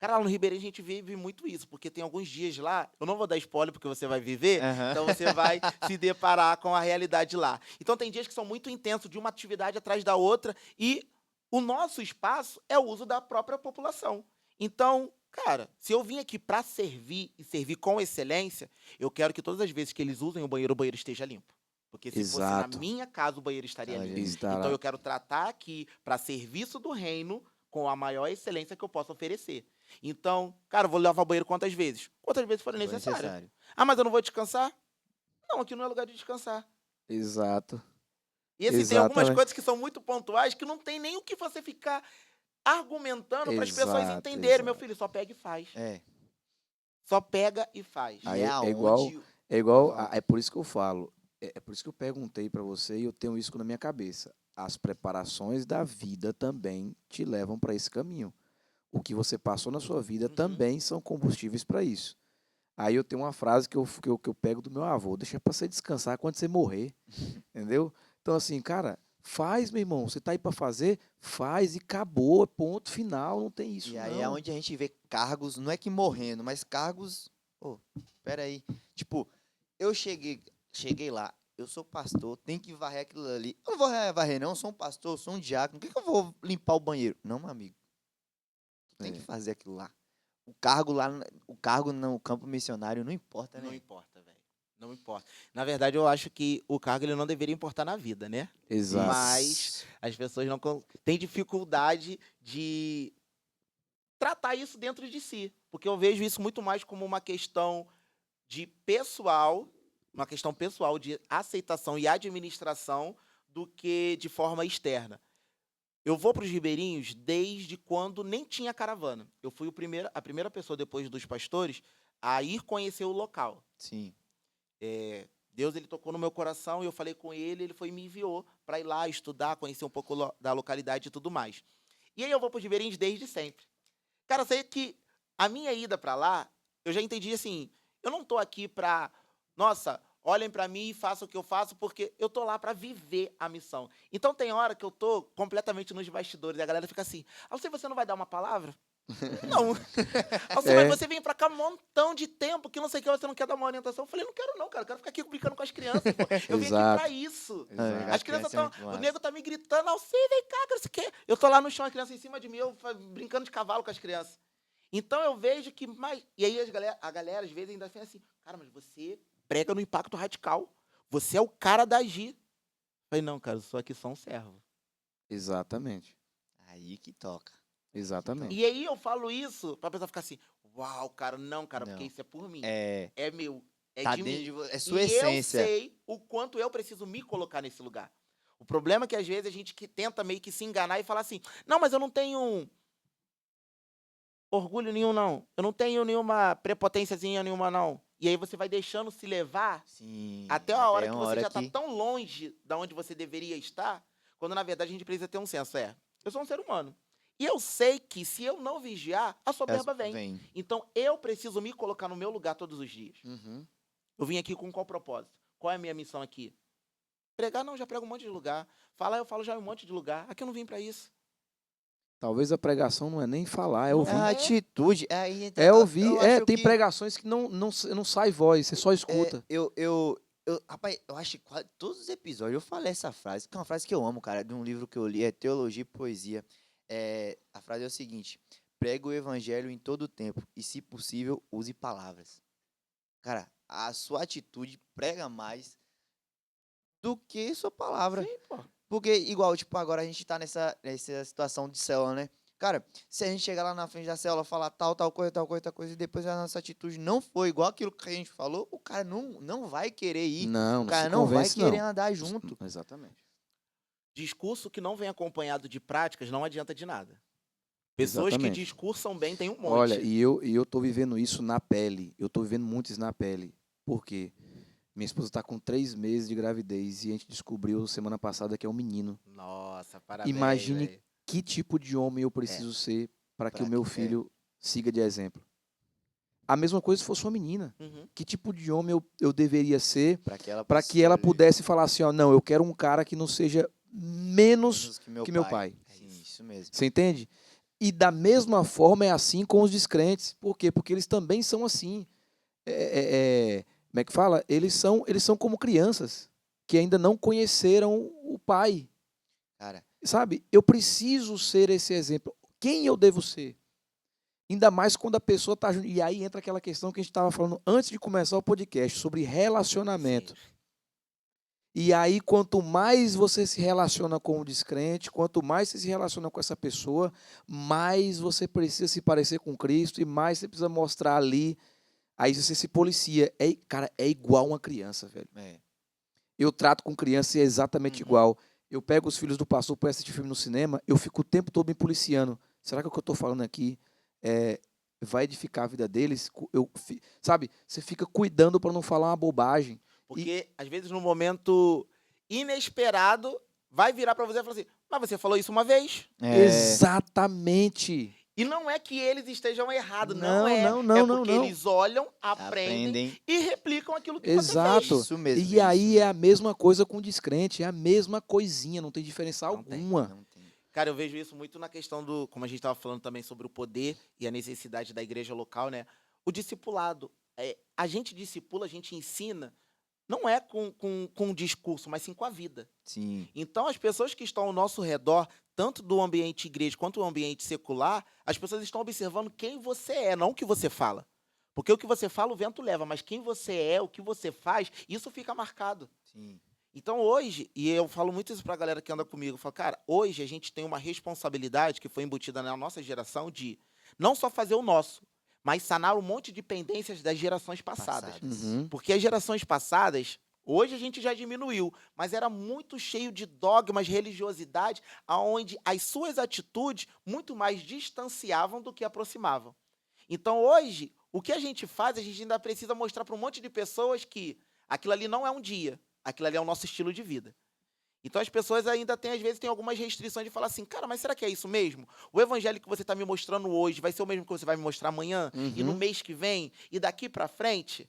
Cara, lá no Ribeirinho a gente vive muito isso, porque tem alguns dias lá, eu não vou dar spoiler porque você vai viver, Aham. então você vai se deparar com a realidade lá. Então tem dias que são muito intensos, de uma atividade atrás da outra, e o nosso espaço é o uso da própria população. Então, cara, se eu vim aqui para servir e servir com excelência, eu quero que todas as vezes que eles usem o banheiro esteja limpo. Porque se fosse na Exato. minha casa, o banheiro estaria Estaria limpo. limpo. Então eu quero tratar aqui para serviço do reino com a maior excelência que eu possa oferecer. Então, cara, eu vou lavar o banheiro quantas vezes? Quantas vezes forem Foi necessárias. necessário. Ah, mas eu não vou descansar? Não, aqui não é lugar de descansar. Exato. E assim, tem algumas Exatamente. coisas que são muito pontuais que não tem nem o que você ficar argumentando para as pessoas Exato, entenderem. Meu exato. filho, só pega e faz. É. Só pega e faz. E Aí é é igual- aonde... É igual, Fala. é por isso que eu falo, é por isso que eu perguntei para você e eu tenho isso na minha cabeça. As preparações da vida também te levam para esse caminho. O que você passou na sua vida Uhum. também são combustíveis para isso. Aí eu tenho uma frase que eu pego do meu avô: deixa para você descansar quando você morrer. Entendeu? Então, assim, cara, faz, meu irmão. Você tá aí para fazer, faz e acabou. Ponto final. Não tem isso. E aí é não. onde a gente vê cargos, não é que morrendo, mas cargos... Pô, peraí. Tipo, eu cheguei lá, eu sou pastor, tem que varrer aquilo ali. Eu não vou varrer não, eu sou um pastor, eu sou um diácono. Por que eu vou limpar o banheiro? Não, meu amigo. Tu tem É. que fazer aquilo lá. O cargo lá, o cargo no campo missionário não importa, né? Não importa, velho. Não importa. Na verdade, eu acho que o cargo ele não deveria importar na vida, né? Exato. Mas as pessoas não têm dificuldade de tratar isso dentro de si. Porque eu vejo isso muito mais como uma questão de pessoal, uma questão pessoal de aceitação e administração do que de forma externa. Eu vou para os ribeirinhos desde quando nem tinha caravana. Eu fui a primeira pessoa depois dos pastores a ir conhecer o local. Sim. Deus ele tocou no meu coração e eu falei com ele, ele foi e me enviou para ir lá estudar, conhecer um pouco da localidade e tudo mais. E aí eu vou para os ribeirinhos desde sempre. Cara, eu sei que a minha ida para lá, eu já entendi assim, eu não tô aqui para, nossa, olhem para mim e façam o que eu faço, porque eu tô lá para viver a missão. Então tem hora que eu tô completamente nos bastidores e a galera fica assim: "Ah, você não vai dar uma palavra?" Não. É. Você vem pra cá um montão de tempo que não sei o que, você não quer dar uma orientação. Eu falei, não quero não, cara. Eu quero ficar aqui brincando com as crianças, pô. Eu vim aqui Exato. pra isso. Exato. As crianças é estão... muito O massa. nego tá me gritando, Alcir, vem cá, cara, você quer? Eu tô lá no chão, a criança em cima de mim, eu brincando de cavalo com as crianças. Então eu vejo que mais... E aí a galera às vezes ainda fica assim, cara, mas você prega no impacto radical. Você é o cara da agir. Eu falei, não, cara, eu sou aqui só um servo. Exatamente. Aí que toca. Exatamente. E aí eu falo isso pra pessoa ficar assim, uau, cara, não, cara, porque Não. isso é por mim. É, É meu. É tá de dentro mim. de você, é sua E essência. eu sei o quanto eu preciso me colocar nesse lugar. O problema é que às vezes a gente que tenta meio que se enganar e falar assim, não, mas eu não tenho orgulho nenhum, não. Eu não tenho nenhuma prepotênciazinha nenhuma, não. E aí você vai deixando se levar Sim. até a hora que uma você hora já tá que- tão longe da onde você deveria estar, quando na verdade a gente precisa ter um senso. Eu sou um ser humano. E eu sei que se eu não vigiar, a soberba vem. Então eu preciso me colocar no meu lugar todos os dias. Uhum. Eu vim aqui com qual propósito? Qual é a minha missão aqui? Pregar, não, já prego um monte de lugar. Falar, eu falo já em um monte de lugar. Aqui eu não vim pra isso. Talvez a pregação não é nem falar, é Não ouvir. É a É. atitude. É, aí, então, É ouvir. eu É, acho tem que- pregações que não sai voz, você só escuta. Rapaz, eu acho que quase todos os episódios eu falei essa frase, que é uma frase que eu amo, cara, de um livro que eu li, é Teologia e Poesia. A frase é o seguinte: pregue o evangelho em todo o tempo e, se possível, use palavras. Cara, a sua atitude prega mais do que sua palavra. Sim, pô. Porque, igual, tipo, agora a gente tá nessa situação de célula, né? Cara, se a gente chegar lá na frente da célula, falar tal coisa, e depois a nossa atitude não foi igual aquilo que a gente falou, o cara não vai querer ir. Não, O não cara se não vai convence, querer não. andar junto. Exatamente. Discurso que não vem acompanhado de práticas não adianta de nada. Pessoas que Exatamente. discursam bem tem um monte. Olha, e eu tô vivendo isso na pele. Eu tô vivendo muito isso na pele. Por quê? Minha esposa está com 3 meses de gravidez e a gente descobriu semana passada que é um menino. Nossa, parabéns. Imagine velho. que tipo de homem eu preciso ser para que Pra o meu que- filho siga de exemplo. A mesma coisa se fosse uma menina. Uhum. Que tipo de homem eu deveria ser Para que ela, para que ela pudesse falar assim, ó, não, eu quero um cara que não seja menos menos que meu pai. Sim, isso mesmo. Você entende? E da mesma forma é assim com os descrentes. Por quê? Porque eles também são assim. Como é que fala? Eles são como crianças que ainda não conheceram o pai. Cara, Sabe? Eu preciso ser esse exemplo. Quem eu devo ser? Ainda mais quando a pessoa está junto. E aí entra aquela questão que a gente estava falando antes de começar o podcast, sobre relacionamento. Sim. E aí, quanto mais você se relaciona com o descrente, quanto mais você se relaciona com essa pessoa, mais você precisa se parecer com Cristo e mais você precisa mostrar ali. Aí você se policia. Cara, é igual uma criança, velho. Eu trato com criança e é exatamente Uhum. igual. Eu pego os filhos do pastor para assistir filme no cinema, eu fico o tempo todo me policiando. Será que o que eu estou falando aqui vai edificar a vida deles? Sabe, você fica cuidando para não falar uma bobagem. Porque, às vezes, no momento inesperado, vai virar pra você e falar assim, mas você falou isso uma vez. Exatamente. E não é que eles estejam errados, Não, não é. não, não, É não, porque não. eles olham, aprendem e replicam aquilo que você Exato. fez. Isso mesmo. E aí é a mesma coisa com o descrente, é a mesma coisinha, não tem diferença Não tem, alguma. Não tem. Cara, eu vejo isso muito na questão do, como a gente estava falando também sobre o poder e a necessidade da igreja local, né? O discipulado. A gente discipula, a gente ensina, não é com um discurso, mas sim com a vida. Sim. Então, as pessoas que estão ao nosso redor, tanto do ambiente igreja quanto do ambiente secular, as pessoas estão observando quem você é, não o que você fala. Porque o que você fala, o vento leva, mas quem você é, o que você faz, isso fica marcado. Sim. Então, hoje, e eu falo muito isso pra galera que anda comigo, eu falo, cara, hoje a gente tem uma responsabilidade que foi embutida na nossa geração de não só fazer o nosso, mas sanar um monte de pendências das gerações passadas. Uhum. Porque as gerações passadas, hoje a gente já diminuiu, mas era muito cheio de dogmas, religiosidade, aonde as suas atitudes muito mais distanciavam do que aproximavam. Então, hoje, o que a gente faz, a gente ainda precisa mostrar para um monte de pessoas que aquilo ali não é um dia, aquilo ali é o nosso estilo de vida. Então as pessoas ainda têm, às vezes, tem algumas restrições de falar assim, cara, mas será que é isso mesmo? O evangelho que você está me mostrando hoje vai ser o mesmo que você vai me mostrar amanhã? E no Uhum. mês que vem? E daqui para frente?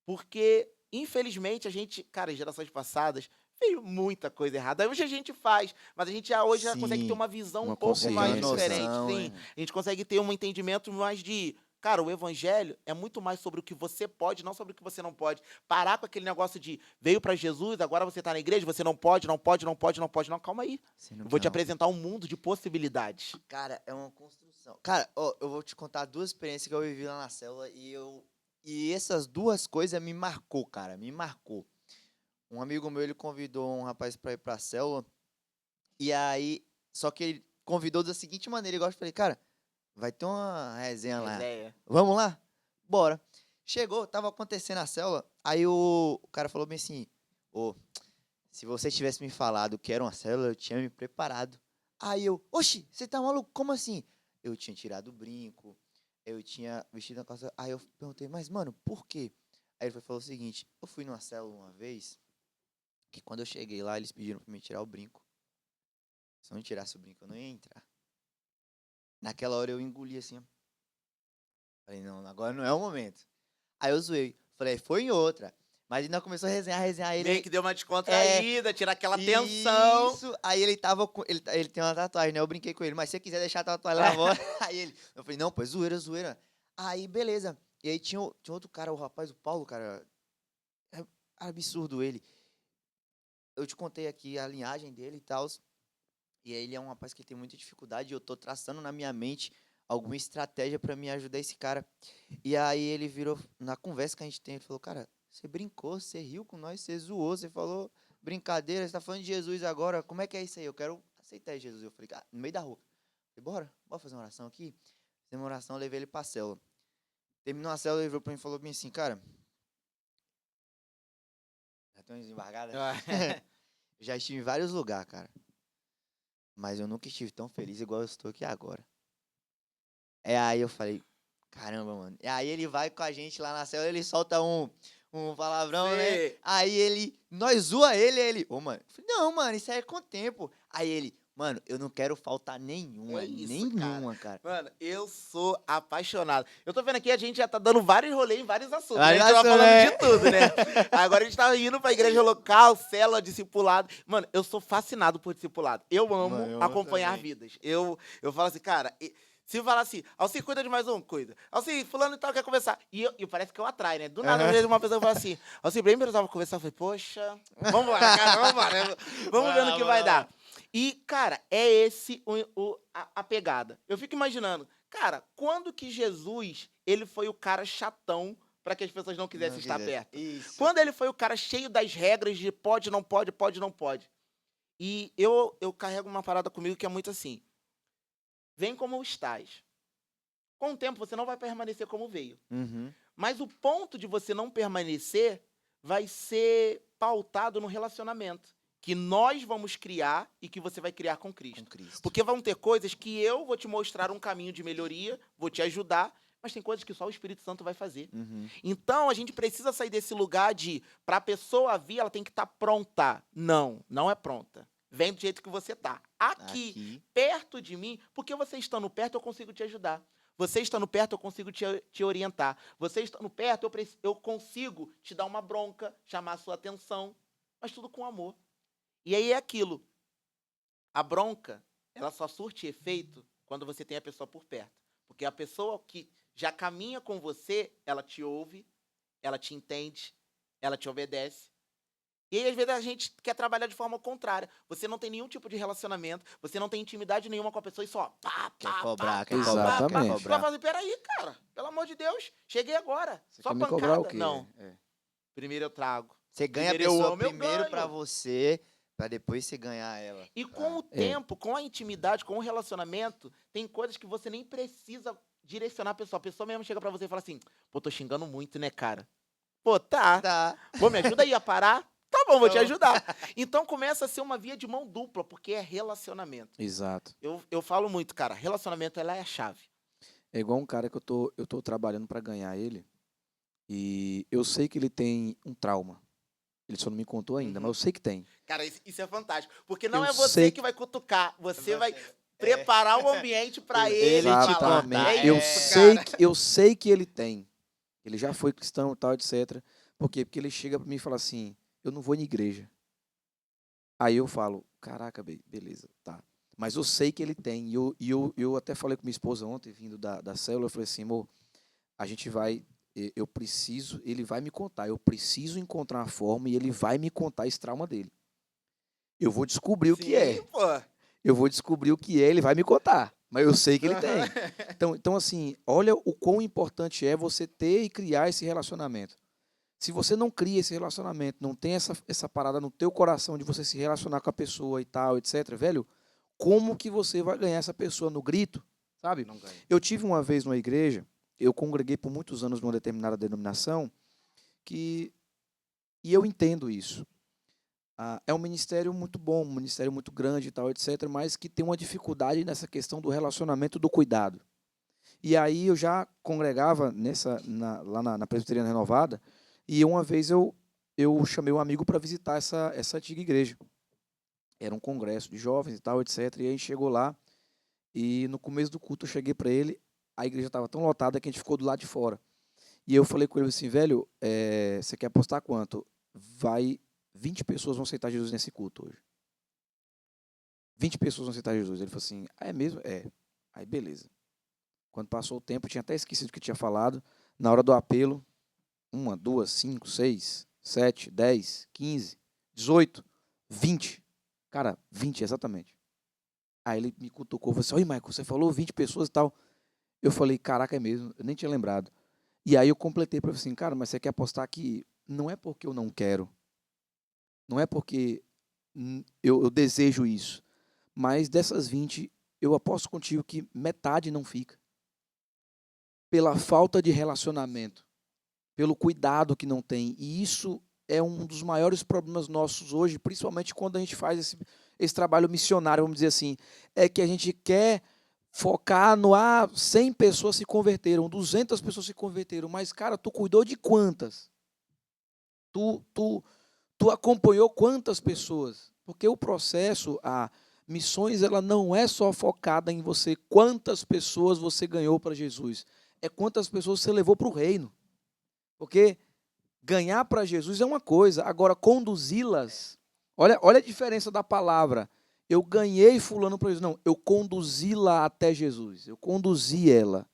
Porque, infelizmente, a gente, cara, as gerações passadas, fez muita coisa errada. Hoje a gente faz, mas a gente já hoje já consegue ter uma visão Uma um pouco mais consciência, diferente. noção, Sim. né? A gente consegue ter um entendimento mais de, cara, o evangelho é muito mais sobre o que você pode, não sobre o que você não pode. Parar com aquele negócio de veio para Jesus, agora você está na igreja, você não pode, não pode, não pode, não pode. Não, calma aí. Eu vou te apresentar um mundo de possibilidades. Cara, é uma construção. Cara, ó, eu vou te contar duas experiências que eu vivi lá na célula e essas duas coisas me marcou, cara, me marcou. Um amigo meu, ele convidou um rapaz pra ir pra célula e aí, só que ele convidou da seguinte maneira, igual eu falei, cara, vai ter uma resenha lá. Ideia. Vamos lá? Bora. Chegou, tava acontecendo a célula, aí o cara falou bem assim, ô, se você tivesse me falado que era uma célula, eu tinha me preparado. Aí eu, oxi, você tá maluco? Como assim? Eu tinha tirado o brinco, eu tinha vestido a calça. Aí eu perguntei, mas mano, por quê? Aí ele falou o seguinte, eu fui numa célula uma vez, que quando eu cheguei lá, eles pediram pra mim tirar o brinco. Se eu não tirasse o brinco, eu não ia entrar. Naquela hora eu engoli assim, ó. Falei, não, agora não é o momento. Aí eu zoei. Falei, foi em outra. Mas ainda começou a resenhar ele. Meio que deu uma descontraída, tirar aquela tensão. Isso. Aí ele tava com. Ele tem uma tatuagem, né? Eu brinquei com ele, mas se você quiser deixar a tatuagem lá fora. Aí ele. Eu falei, não, pô, zoeira, zoeira. Aí, beleza. E aí tinha outro cara, o rapaz, o Paulo, cara. É absurdo ele. Eu te contei aqui a linhagem dele e tal. E aí ele é um rapaz que tem muita dificuldade. E eu tô traçando na minha mente alguma estratégia pra me ajudar esse cara. E aí ele virou, na conversa que a gente tem, ele falou, cara, você brincou, você riu com nós, você zoou, você falou brincadeira, você tá falando de Jesus agora, como é que é isso aí? Eu quero aceitar Jesus. Eu falei, cara, no meio da rua. Eu falei, bora fazer uma oração aqui? Fizemos uma oração, eu levei ele pra célula. Terminou a célula, ele virou pra mim e falou bem assim, cara, já tem uma desembargada? Eu já estive em vários lugares, cara. Mas eu nunca estive tão feliz igual eu estou aqui agora. Aí eu falei, caramba, mano. E aí ele vai com a gente lá na célula, ele solta um palavrão, né? Aí nós zoa ele, ô, mano. Eu falei, não, mano, isso aí é com o tempo. Aí ele, Mano, eu não quero faltar nenhuma, É isso, nenhuma, cara. Mano, eu sou apaixonado. Eu tô vendo aqui, a gente já tá dando vários rolês em vários assuntos. Né? A Vários gente vai falando assuntos, de tudo, né? Agora a gente tá indo pra igreja local, célula, discipulado. Mano, eu sou fascinado por discipulado. Eu amo Mano, eu amo acompanhar também. vidas. Eu falo assim, cara, se falar assim, Alci, cuida de mais um, cuida. Alci, fulano e tal, quer conversar. E parece que eu atrai, né? Do nada, às vezes uma pessoa fala assim, Alci, bem precisava conversar. Eu falei, poxa, vamos lá, cara, vamos lá. Né? Vamos ver no que vai dar. E, cara, é esse a pegada. Eu fico imaginando, cara, quando que Jesus, ele foi o cara chatão para que as pessoas não quisessem estar perto? Isso. Quando ele foi o cara cheio das regras de pode, não pode, pode, não pode. E eu carrego uma parada comigo que é muito assim, vem como estás. Com o tempo você não vai permanecer como veio. Uhum. Mas o ponto de você não permanecer vai ser pautado no relacionamento que nós vamos criar e que você vai criar com Cristo. Com Cristo. Porque vão ter coisas que eu vou te mostrar um caminho de melhoria, vou te ajudar, mas tem coisas que só o Espírito Santo vai fazer. Uhum. Então, a gente precisa sair desse lugar de, para a pessoa vir, ela tem que estar pronta. Não, não é pronta. Vem do jeito que você tá. Aqui, perto de mim, porque você estando perto, eu consigo te ajudar. Você estando perto, eu consigo te orientar. Você estando perto, eu consigo te dar uma bronca, chamar a sua atenção, mas tudo com amor. E aí é aquilo. A bronca, ela só surte efeito quando você tem a pessoa por perto. Porque a pessoa que já caminha com você, ela te ouve, ela te entende, ela te obedece. E aí, às vezes, a gente quer trabalhar de forma contrária. Você não tem nenhum tipo de relacionamento, você não tem intimidade nenhuma com a pessoa e só Quer cobrar, quer Exatamente. cobrar, quer Você vai cobrar. fazer, peraí, cara, pelo amor de Deus, cheguei agora. Você Só quer me pancada. cobrar o quê? Não, É. primeiro eu trago. Você ganha a Primeiro eu pessoa amo, eu primeiro ganho. pra você, pra depois você ganhar ela. E com o É. tempo, com a intimidade, com o relacionamento, tem coisas que você nem precisa direcionar a pessoa. A pessoa mesmo chega pra você e fala assim, pô, tô xingando muito, né, cara? Pô, tá. Tá. Pô, me ajuda aí a parar? Tá bom, vou te Tá bom. ajudar. Então começa a ser uma via de mão dupla, porque é relacionamento. Exato. Eu falo muito, cara, relacionamento ela é a chave. É igual um cara que eu tô trabalhando para ganhar ele. E eu sei que ele tem um trauma. Ele só não me contou ainda, Uhum. mas eu sei que tem. Cara, isso é fantástico. Porque não Eu é você sei que vai cutucar, você vai É. preparar o ambiente pra ele Ele te falar. contar. É eu isso, sei cara. que eu sei que ele tem. Ele já foi cristão e tal, etc. Por quê? Porque ele chega para mim e fala assim: "Eu não vou na igreja". Aí eu falo: "Caraca, beleza, tá". Mas eu sei que ele tem. E eu até falei com minha esposa ontem, vindo da célula, eu falei assim: "Amor, a gente vai eu preciso, ele vai me contar, eu preciso encontrar uma forma e ele vai me contar esse trauma dele. Eu vou descobrir o que é. Sim, pô. Eu vou descobrir o que é, ele vai me contar. Mas eu sei que ele tem. Aham. Então, assim, olha o quão importante é você ter e criar esse relacionamento. Se você não cria esse relacionamento, não tem essa parada no teu coração de você se relacionar com a pessoa e tal, etc., velho, como que você vai ganhar essa pessoa no grito, sabe? Não ganha. Eu tive uma vez numa igreja, eu congreguei por muitos anos numa determinada denominação, e eu entendo isso. É um ministério muito bom, um ministério muito grande e tal, etc., mas que tem uma dificuldade nessa questão do relacionamento, do cuidado. E aí eu já congregava lá na Presbiteriana Renovada, e uma vez eu chamei um amigo para visitar essa antiga igreja. Era um congresso de jovens e tal, etc., e aí chegou lá, e no começo do culto eu cheguei para ele, a igreja estava tão lotada que a gente ficou do lado de fora. E eu falei com ele assim, velho, você quer apostar quanto? 20 pessoas vão aceitar Jesus nesse culto hoje. 20 pessoas vão aceitar Jesus. Ele falou assim, é mesmo? É. Aí, beleza. Quando passou o tempo, eu tinha até esquecido o que tinha falado. Na hora do apelo, 1, 2, 5, 6, 7, 10, 15, 18, 20. Cara, 20, exatamente. Aí ele me cutucou, falou assim, oi, Michael, você falou 20 pessoas e tal. Eu falei, caraca, é mesmo, eu nem tinha lembrado. E aí eu completei para ele assim, cara, mas você quer apostar que não é porque eu não quero, não é porque eu desejo isso, mas dessas 20, eu aposto contigo que metade não fica. Pela falta de relacionamento, pelo cuidado que não tem. E isso é um dos maiores problemas nossos hoje, principalmente quando a gente faz esse trabalho missionário, vamos dizer assim, é que a gente quer focar no 100 pessoas se converteram, 200 pessoas se converteram, mas, cara, tu cuidou de quantas? Tu acompanhou quantas pessoas? Porque o processo, missões ela não é só focada em você, quantas pessoas você ganhou para Jesus. É quantas pessoas você levou para o reino. Porque ganhar para Jesus é uma coisa, agora conduzi-las, olha a diferença da palavra. Eu ganhei fulano para Jesus. Não, eu conduzi-la até Jesus. Eu conduzi ela.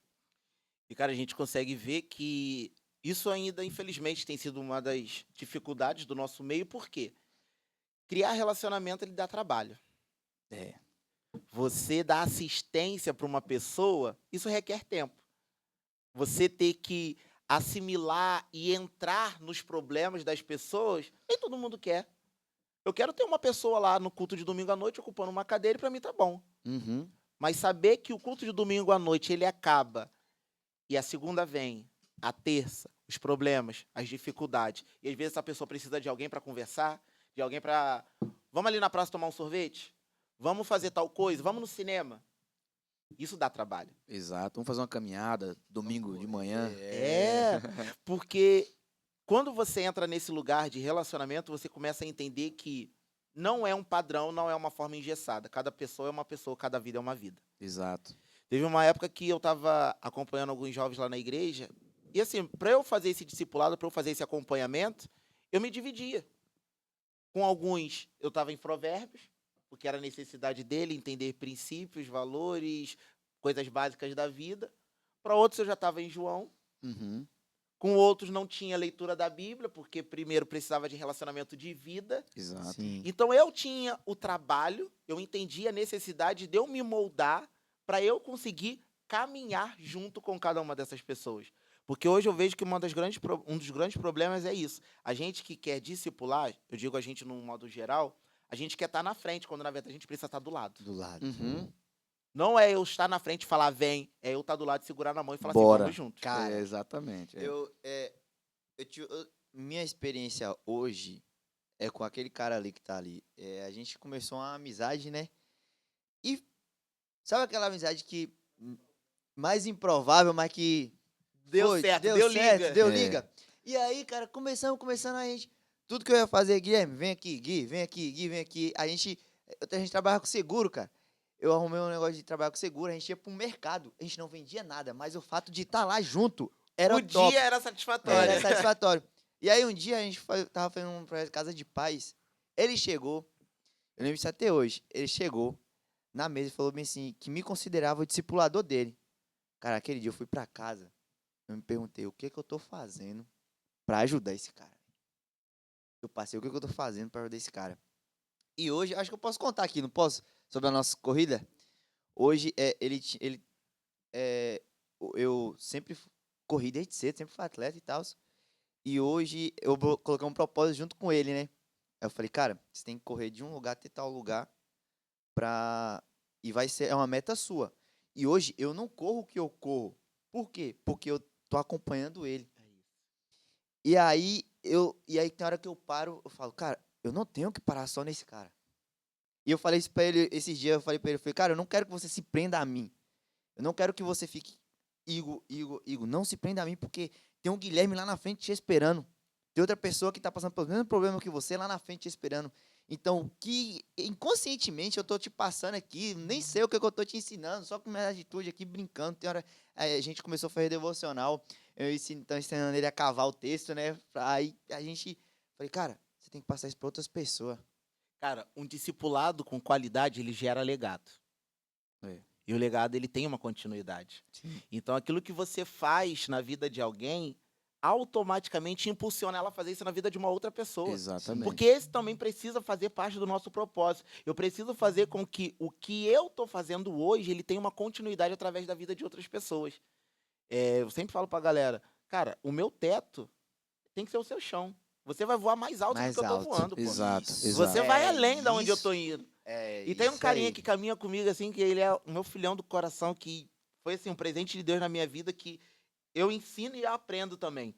E, cara, a gente consegue ver que isso ainda, infelizmente, tem sido uma das dificuldades do nosso meio, por quê? Criar relacionamento, ele dá trabalho. É. Você dar assistência para uma pessoa, isso requer tempo. Você ter que assimilar e entrar nos problemas das pessoas, nem todo mundo quer. Eu quero ter uma pessoa lá no culto de domingo à noite ocupando uma cadeira e para mim tá bom. Uhum. Mas saber que o culto de domingo à noite ele acaba e a segunda vem, a terça, os problemas, as dificuldades. E às vezes essa pessoa precisa de alguém para conversar, de alguém para... Vamos ali na praça tomar um sorvete? Vamos fazer tal coisa? Vamos no cinema? Isso dá trabalho. Exato. Vamos fazer uma caminhada domingo de manhã. Porque quando você entra nesse lugar de relacionamento, você começa a entender que não é um padrão, não é uma forma engessada. Cada pessoa é uma pessoa, cada vida é uma vida. Exato. Teve uma época que eu estava acompanhando alguns jovens lá na igreja, e assim, para eu fazer esse discipulado, para eu fazer esse acompanhamento, eu me dividia. Com alguns, eu estava em Provérbios, porque era a necessidade dele entender princípios, valores, coisas básicas da vida. Para outros, eu já estava em João. Uhum. Com outros, não tinha leitura da Bíblia, porque primeiro precisava de relacionamento de vida. Exato. Sim. Então, eu tinha o trabalho, eu entendi a necessidade de eu me moldar para eu conseguir caminhar junto com cada uma dessas pessoas. Porque hoje eu vejo que um dos grandes problemas é isso. A gente que quer discipular, eu digo a gente num modo geral, a gente quer estar na frente, quando na verdade a gente precisa estar do lado. Do lado. Uhum. Não é eu estar na frente e falar vem, é eu estar do lado, segurar na mão e falar Bora. assim, vamos juntos. Cara, É, exatamente. É. minha experiência hoje é com aquele cara ali que tá ali. A gente começou uma amizade, né? E sabe aquela amizade que mais improvável, mas que Deu foi, certo, deu deu certo, liga. deu É. liga. E aí, cara, começando a gente. Tudo que eu ia fazer, Guilherme, vem aqui, Gui, vem aqui. A gente trabalha com seguro, cara. Eu arrumei um negócio de trabalhar com seguro, a gente ia pro mercado, a gente não vendia nada, mas o fato de estar lá junto era O top. dia era satisfatório. Era satisfatório. E aí um dia a gente tava fazendo um projeto de casa de paz. Ele chegou, eu lembro isso até hoje. Ele chegou na mesa e falou bem assim, que me considerava o discipulador dele. Cara, aquele dia eu fui pra casa, eu me perguntei o que eu tô fazendo pra ajudar esse cara. Eu passei o que eu tô fazendo pra ajudar esse cara. E hoje, acho que eu posso contar aqui, não posso? Sobre a nossa corrida. Hoje, eu sempre corri desde cedo, sempre fui atleta e tal. E hoje eu vou colocar um propósito junto com ele, né? Aí eu falei, cara, você tem que correr de um lugar até tal lugar e vai ser uma meta sua. E hoje eu não corro o que eu corro. Por quê? Porque eu tô acompanhando ele. E aí tem hora que eu paro, eu falo, cara, eu não tenho que parar só nesse cara. E eu falei isso pra ele esses dias, eu falei, cara, eu não quero que você se prenda a mim. Eu não quero que você fique, Igor, não se prenda a mim, porque tem um Guilherme lá na frente te esperando. Tem outra pessoa que tá passando pelo mesmo problema que você lá na frente te esperando. Então, que inconscientemente eu tô te passando aqui, nem sei o que eu tô te ensinando, só com minha atitude aqui, brincando. Tem hora, a gente começou a fazer devocional, eu ensinando ele a cavar o texto, né? Aí falei, cara, você tem que passar isso pra outras pessoas. Cara, um discipulado com qualidade, ele gera legado. É. E o legado, ele tem uma continuidade. Sim. Então, aquilo que você faz na vida de alguém, automaticamente impulsiona ela a fazer isso na vida de uma outra pessoa. Exatamente. Porque esse também precisa fazer parte do nosso propósito. Eu preciso fazer com que o que eu estou fazendo hoje, ele tenha uma continuidade através da vida de outras pessoas. Eu sempre falo pra galera, cara, o meu teto tem que ser o seu chão. Você vai voar mais alto do que eu tô voando, pô. Exato, Isso. exato. Você vai É além de onde eu isso. tô indo. É E tem um isso carinha aí. que caminha comigo, assim, que ele é o meu filhão do coração, que foi, assim, um presente de Deus na minha vida, que eu ensino e aprendo também.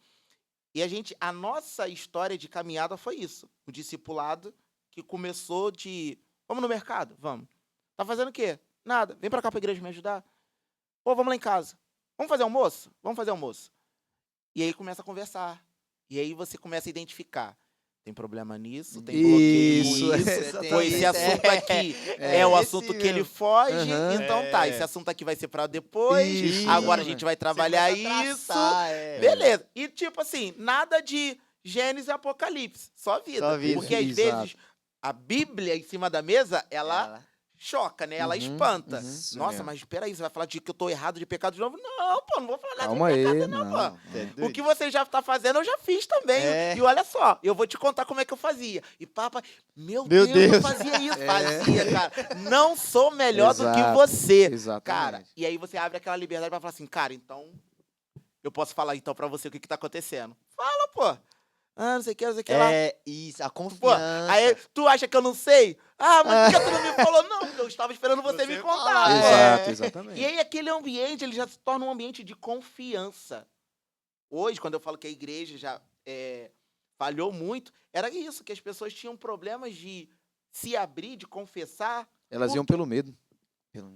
E a nossa história de caminhada foi isso. O discipulado que começou de, vamos no mercado? Vamos. Tá fazendo o quê? Nada. Vem pra cá pra igreja me ajudar. Pô, vamos lá em casa. Vamos fazer almoço? Vamos fazer almoço. E aí começa a conversar. E aí você começa a identificar. tem problema nisso, tem bloqueio Isso, com isso. exatamente. Pô, esse assunto aqui é o assunto que ele foge, então tá, esse assunto aqui vai ser pra depois, Isso, agora a exatamente. gente vai trabalhar isso. Beleza. E tipo assim, nada de Gênesis e Apocalipse, só vida. Só vida. Porque às Exato. vezes a Bíblia em cima da mesa, ela choca, né? Ela Uhum, espanta. Isso Nossa, mesmo. mas peraí, você vai falar de que eu tô errado de pecado de novo? Não, pô, não vou falar nada Calma de pecado aí, não, não. pô. Cê é não. doido? O que você já tá fazendo, eu já fiz também. É. E olha só, eu vou te contar como é que eu fazia. E papa, meu Meu Deus, eu Deus. fazia isso. É. Fazia, cara. Não sou melhor do que Exato, você. Exatamente. Cara, e aí você abre aquela liberdade pra falar assim, cara, então, eu posso falar então pra você o que tá acontecendo. Fala, pô. Ah, não sei o que, não sei o que lá. É isso, a Pô, confiança. aí tu acha que eu não sei? Ah, mas por que tu não me falou? Não, porque eu estava esperando você me contar. falar, pô. Exato, é. exatamente. E aí aquele ambiente, ele já se torna um ambiente de confiança. Hoje, quando eu falo que a igreja já falhou muito, era isso, que as pessoas tinham problemas de se abrir, de confessar, Elas iam pelo medo.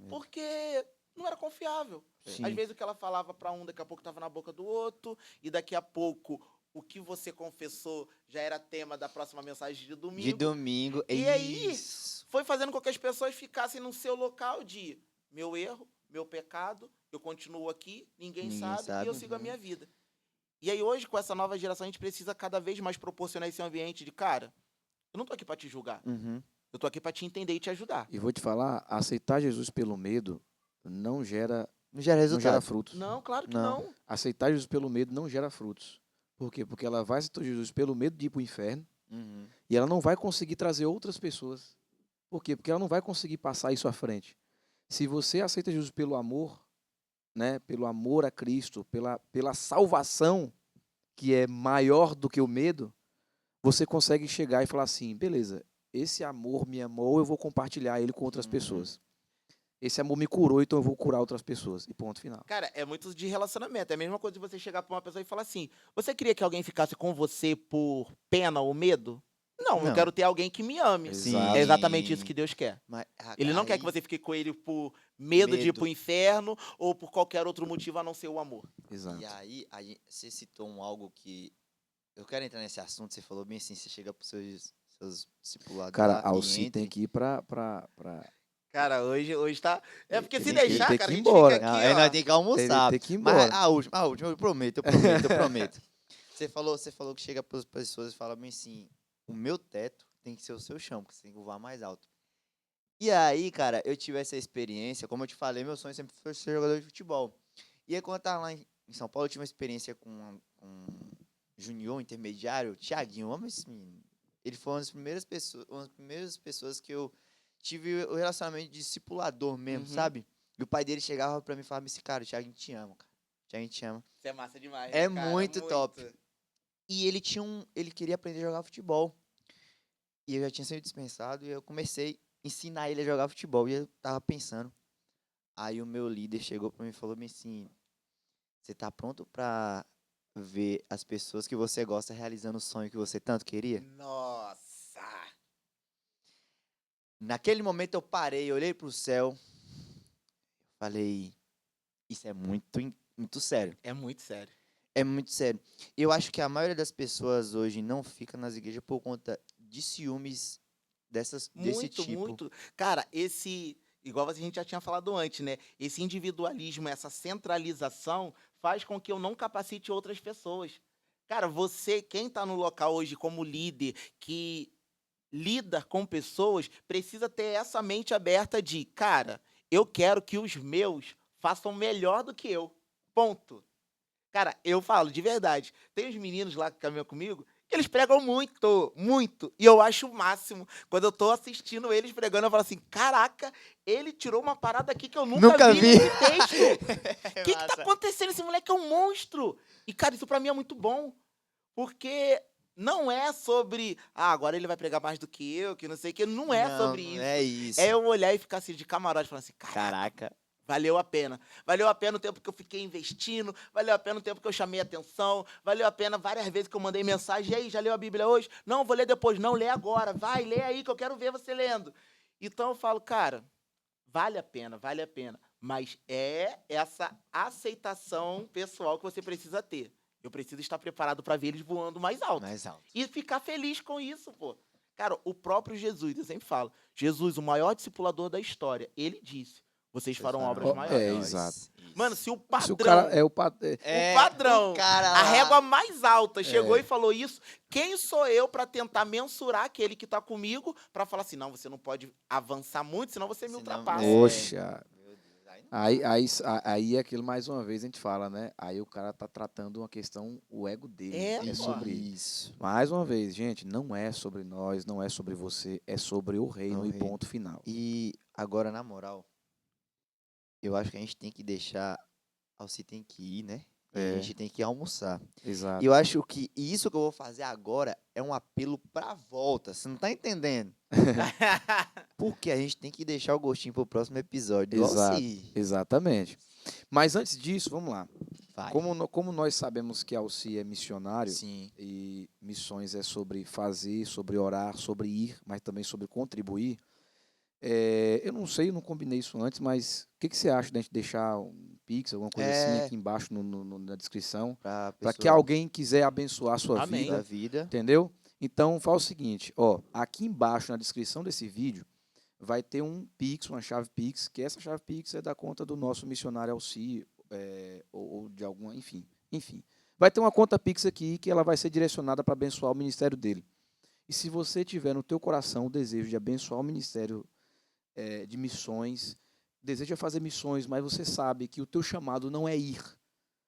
porque não era confiável. Sim. Às vezes o que ela falava pra um, daqui a pouco estava na boca do outro, e daqui a pouco o que você confessou já era tema da próxima mensagem de domingo. De domingo. E aí, isso. foi fazendo com que as pessoas ficassem no seu local de meu erro, meu pecado, eu continuo aqui, ninguém sabe, e eu sigo a minha vida. E aí hoje, com essa nova geração, a gente precisa cada vez mais proporcionar esse ambiente de, cara, eu não tô aqui pra te julgar, Uhum. eu tô aqui pra te entender e te ajudar. E vou te falar, aceitar Jesus pelo medo não gera, Não gera não gera resultado. frutos. Não, claro que Não. não. Aceitar Jesus pelo medo não gera frutos. Por quê? Porque ela vai aceitar Jesus pelo medo de ir para o inferno Uhum. e ela não vai conseguir trazer outras pessoas. Por quê? Porque ela não vai conseguir passar isso à frente. Se você aceita Jesus pelo amor, né, pelo amor a Cristo, pela salvação, que é maior do que o medo, você consegue chegar e falar assim, beleza, esse amor me amou, eu vou compartilhar ele com outras Uhum. pessoas. Esse amor me curou, então eu vou curar outras pessoas. E ponto final. Cara, é muito de relacionamento. É a mesma coisa de você chegar pra uma pessoa e falar assim, você queria que alguém ficasse com você por pena ou medo? Não, eu Não. quero ter alguém que me ame. Exato. É exatamente isso que Deus quer. Mas, Ele não quer que você fique com ele por medo de ir Medo. pro inferno ou por qualquer outro motivo a não ser o amor. Exato. E aí, você citou algo que... Eu quero entrar nesse assunto, você falou bem assim, você chega pros seus discipulados Cara, lá a e Alci tem entre. que ir pra... Cara, hoje tá... É porque se Tem que- deixar, tem cara, que a ir gente embora. fica Não, aqui, aí ó. nós temos que almoçar. Tem que ir Mas embora. a última, eu prometo, eu prometo. Você falou que chega para as pessoas e fala bem assim, o meu teto tem que ser o seu chão, porque você tem que voar mais alto. E aí, cara, eu tive essa experiência, como eu te falei, meu sonho sempre foi ser jogador de futebol. E aí, quando eu tava lá em São Paulo, eu tive uma experiência com um junior intermediário, Thiaguinho, eu amo esse menino. Ele foi uma das primeiras pessoas que eu tive o relacionamento de discipulador mesmo, Uhum. sabe? E o pai dele chegava pra mim e falava assim, cara, o Thiaguinho te ama, cara. O Thiaguinho te ama. Isso é massa demais, É né, cara? muito top. E ele queria aprender a jogar futebol. E eu já tinha sido dispensado e eu comecei a ensinar ele a jogar futebol. E eu tava pensando. Aí o meu líder chegou pra mim e falou bem assim, você tá pronto pra ver as pessoas que você gosta realizando o sonho que você tanto queria? Nossa! Naquele momento eu parei, olhei pro céu, falei, isso é muito sério. É muito sério. É muito sério. Eu acho que a maioria das pessoas hoje não fica nas igrejas por conta de ciúmes desse Muito, tipo. muito. Cara, igual a gente já tinha falado antes, né? Esse individualismo, essa centralização faz com que eu não capacite outras pessoas. Cara, quem tá no local hoje como líder, que lida com pessoas, precisa ter essa mente aberta de, cara, eu quero que os meus façam melhor do que eu. Ponto. Cara, eu falo de verdade. Tem os meninos lá que caminham comigo que eles pregam muito, muito. E eu acho o máximo. Quando eu tô assistindo eles pregando, eu falo assim, caraca, ele tirou uma parada aqui que eu nunca vi nesse texto. O que tá acontecendo? Esse moleque é um monstro. E, cara, isso pra mim é muito bom. Porque não é sobre, agora ele vai pregar mais do que eu, que não sei o que. Não é sobre isso. É isso. É eu olhar e ficar assim de camarote, falando assim, Caraca. valeu a pena. Valeu a pena o tempo que eu fiquei investindo, valeu a pena o tempo que eu chamei atenção, valeu a pena várias vezes que eu mandei mensagem, e aí, já leu a Bíblia hoje? Não, vou ler depois. Não, lê agora. Vai, lê aí que eu quero ver você lendo. Então eu falo, cara, vale a pena, vale a pena. Mas é essa aceitação pessoal que você precisa ter. Eu preciso estar preparado para ver eles voando mais alto. Mais alto. E ficar feliz com isso, pô. Cara, o próprio Jesus, eu sempre falo, Jesus, o maior discipulador da história, ele disse, vocês farão obras farão maiores. exato. Mano, se o Se padrão, o cara é o o padrão, o cara a lá. régua mais alta, chegou e falou isso, quem sou eu para tentar mensurar aquele que tá comigo, para falar assim, não, você não pode avançar muito, senão você me Senão- ultrapassa. Poxa, Meu Deus, aí não aí é aquilo mais uma vez a gente fala, né? Aí o cara tá tratando uma questão, o ego dele. É, pô. sobre isso. Mais uma vez, gente, não é sobre nós, não é sobre você, é sobre o reino O e reino. ponto final. E agora, na moral, eu acho que a gente tem que deixar. Alci tem que ir, né? E É. a gente tem que almoçar. Exato. E eu acho que isso que eu vou fazer agora é um apelo pra volta. Você não tá entendendo? Porque a gente tem que deixar o gostinho pro próximo episódio. Exato. Alci. Exatamente. Mas antes disso, vamos lá. Vai. Como nós sabemos que Alci é missionário, Sim. e missões é sobre fazer, sobre orar, sobre ir, mas também sobre contribuir. Eu não sei, eu não combinei isso antes, mas o que você acha da gente deixar um Pix, alguma coisa assim aqui embaixo na descrição, para que alguém quiser abençoar a sua Amém. da vida, vida. entendeu? Então, faz o seguinte, ó, aqui embaixo na descrição desse vídeo vai ter um Pix, uma chave Pix, que essa chave Pix é da conta do nosso missionário Alci, ou de alguma, enfim. Vai ter uma conta Pix aqui que ela vai ser direcionada para abençoar o ministério dele. E se você tiver no teu coração o desejo de abençoar o ministério de missões, deseja fazer missões, mas você sabe que o teu chamado não é ir,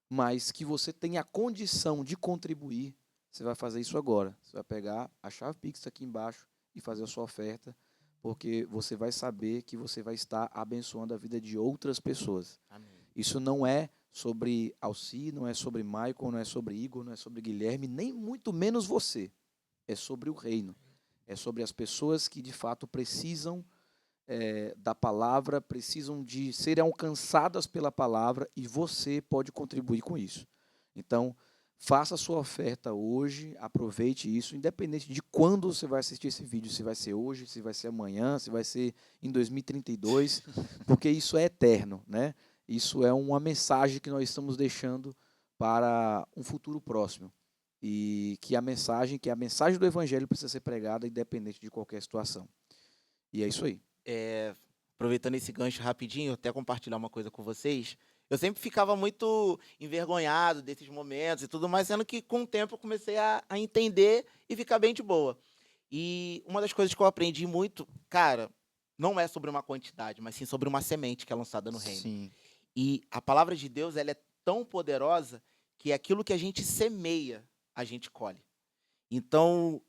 mas que você tem a condição de contribuir, você vai fazer isso agora. Você vai pegar a chave Pix aqui embaixo e fazer a sua oferta, porque você vai saber que você vai estar abençoando a vida de outras pessoas. Amém. Isso não é sobre Alci, não é sobre Michael, não é sobre Igor, não é sobre Guilherme, nem muito menos você. É sobre o reino. É sobre as pessoas que de fato precisam da palavra, precisam de serem alcançadas pela palavra, e você pode contribuir com isso. Então, faça a sua oferta hoje, aproveite isso, independente de quando você vai assistir esse vídeo, se vai ser hoje, se vai ser amanhã, se vai ser em 2032, porque isso é eterno, né? Isso é uma mensagem que nós estamos deixando para um futuro próximo. E que a mensagem do evangelho precisa ser pregada independente de qualquer situação. E é isso aí. Aproveitando esse gancho rapidinho, até compartilhar uma coisa com vocês. Eu sempre ficava muito envergonhado desses momentos e tudo mais, sendo que com o tempo eu comecei a entender e ficar bem de boa. E uma das coisas que eu aprendi muito, cara, não é sobre uma quantidade, mas sim sobre uma semente que é lançada no reino. Sim. E a palavra de Deus, ela é tão poderosa que aquilo que a gente semeia, a gente colhe. Então,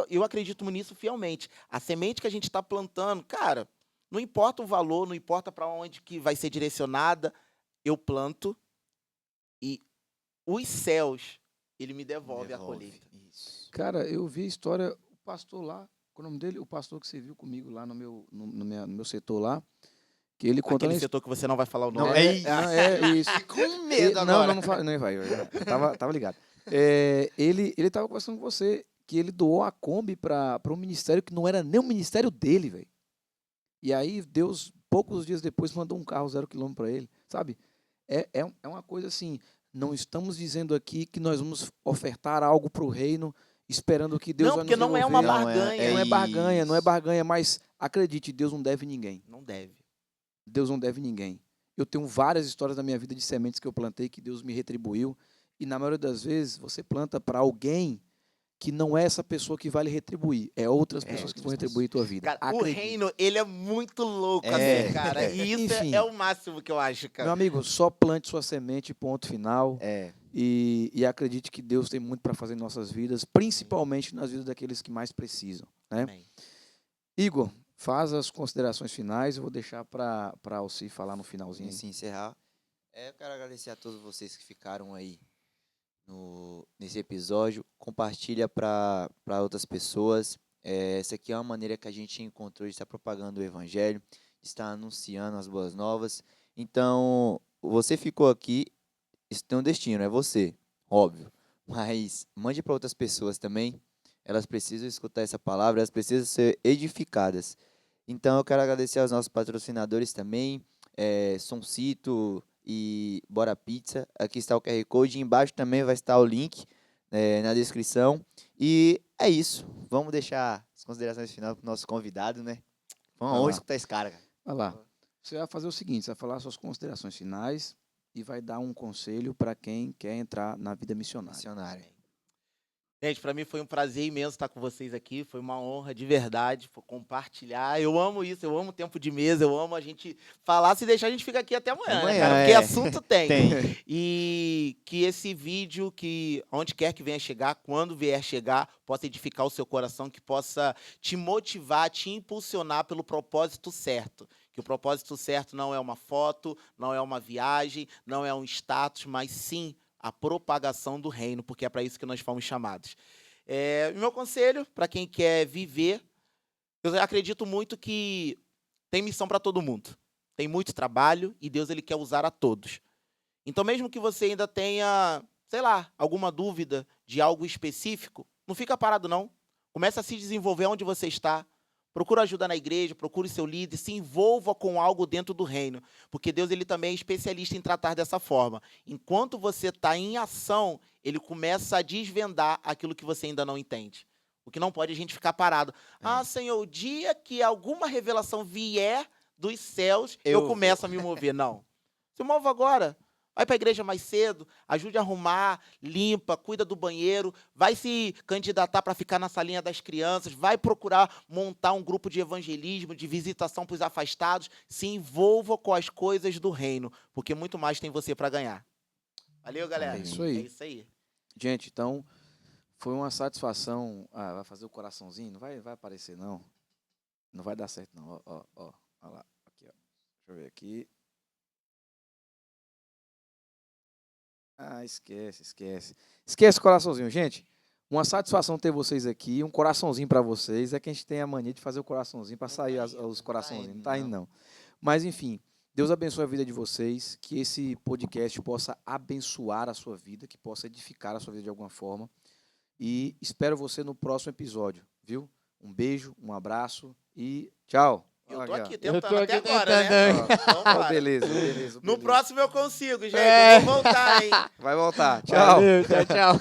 eu acredito nisso fielmente. A semente que a gente está plantando, cara, não importa o valor, não importa para onde que vai ser direcionada, eu planto e os céus, ele me devolve a colheita. Isso. Cara, eu vi a história, o pastor lá, qual é o nome dele? O pastor que você viu comigo lá no meu setor lá, que ele contando Aquele a setor que você não vai falar o nome. Não, é isso. Com medo agora. Não vai. Eu tava ligado. Ele tava conversando com você que ele doou a Kombi para um ministério que não era nem o ministério dele, velho. E aí Deus, poucos dias depois, mandou um carro 0 km para ele, sabe? É uma coisa assim, não estamos dizendo aqui que nós vamos ofertar algo para o reino, esperando que Deus Não, vai porque nos não é devolver. uma Não, barganha. Não é barganha, mas acredite, Deus não deve ninguém. Não deve. Deus não deve ninguém. Eu tenho várias histórias na minha vida de sementes que eu plantei que Deus me retribuiu. E na maioria das vezes você planta para alguém que não é essa pessoa que vai lhe retribuir. É outras pessoas que vão retribuir a tua vida. Cara, o reino, ele é muito louco, É, assim, cara. E isso Enfim. é o máximo que eu acho, cara. Meu amigo, só plante sua semente, ponto final. E acredite que Deus tem muito para fazer em nossas vidas, principalmente nas vidas daqueles que mais precisam. Né? Amém. Igor, faz as considerações finais. Eu vou deixar para Alci falar no finalzinho. Se encerrar. Eu quero agradecer a todos vocês que ficaram aí nesse episódio. Compartilha para outras pessoas. Essa aqui é uma maneira que a gente encontrou de estar propagando o evangelho, de estar anunciando as boas novas. Então, você ficou aqui, isso tem um destino, é você, óbvio. Mas mande para outras pessoas também. Elas precisam escutar essa palavra, elas precisam ser edificadas. Então, eu quero agradecer aos nossos patrocinadores também, Soncito e Bora Pizza. Aqui está o QR Code, embaixo também vai estar o link na descrição. E é isso. Vamos deixar as considerações finais para o nosso convidado, né? Vamos Vai lá. escutar esse cara. Vai lá. Você vai fazer o seguinte, você vai falar suas considerações finais e vai dar um conselho para quem quer entrar na vida missionária. Missionário. Gente, para mim foi um prazer imenso estar com vocês aqui. Foi uma honra de verdade compartilhar. Eu amo isso, eu amo o tempo de mesa, eu amo a gente falar. Se deixar, a gente fica aqui até amanhã, né, cara? Porque assunto tem. E que esse vídeo, que onde quer que venha chegar, quando vier chegar, possa edificar o seu coração, que possa te motivar, te impulsionar pelo propósito certo. Que o propósito certo não é uma foto, não é uma viagem, não é um status, mas sim a propagação do reino, porque é para isso que nós fomos chamados. Meu conselho, para quem quer viver, eu acredito muito que tem missão para todo mundo. Tem muito trabalho e Deus ele quer usar a todos. Então, mesmo que você ainda tenha, sei lá, alguma dúvida de algo específico, não fica parado, não. Comece a se desenvolver onde você está. Procura ajuda na igreja, procure seu líder, se envolva com algo dentro do reino, porque Deus ele também é especialista em tratar dessa forma. Enquanto você está em ação, ele começa a desvendar aquilo que você ainda não entende. O que não pode a gente ficar parado. Senhor, o dia que alguma revelação vier dos céus, eu começo a me mover. Não. Se mova agora. Vai para a igreja mais cedo, ajude a arrumar, limpa, cuida do banheiro, vai se candidatar para ficar na salinha das crianças, vai procurar montar um grupo de evangelismo, de visitação para os afastados, se envolva com as coisas do reino, porque muito mais tem você para ganhar. Valeu, galera. É isso aí. É isso aí. Gente, então, foi uma satisfação. Vai fazer o coraçãozinho? Não vai aparecer, não. Não vai dar certo, não. Ó lá. Aqui, ó. Deixa eu ver aqui. Esquece o coraçãozinho, gente. Uma satisfação ter vocês aqui, um coraçãozinho para vocês. É que a gente tem a mania de fazer o coraçãozinho para sair os coraçãozinhos. Não tá indo, não. Mas, enfim, Deus abençoe a vida de vocês, que esse podcast possa abençoar a sua vida, que possa edificar a sua vida de alguma forma. E espero você no próximo episódio, viu? Um beijo, um abraço e tchau. Eu tô aqui Eu tô tentando aqui até agora, né? Ó, beleza. No próximo eu consigo, gente. Eu vou voltar, hein? Vai voltar. Tchau. Valeu, tchau.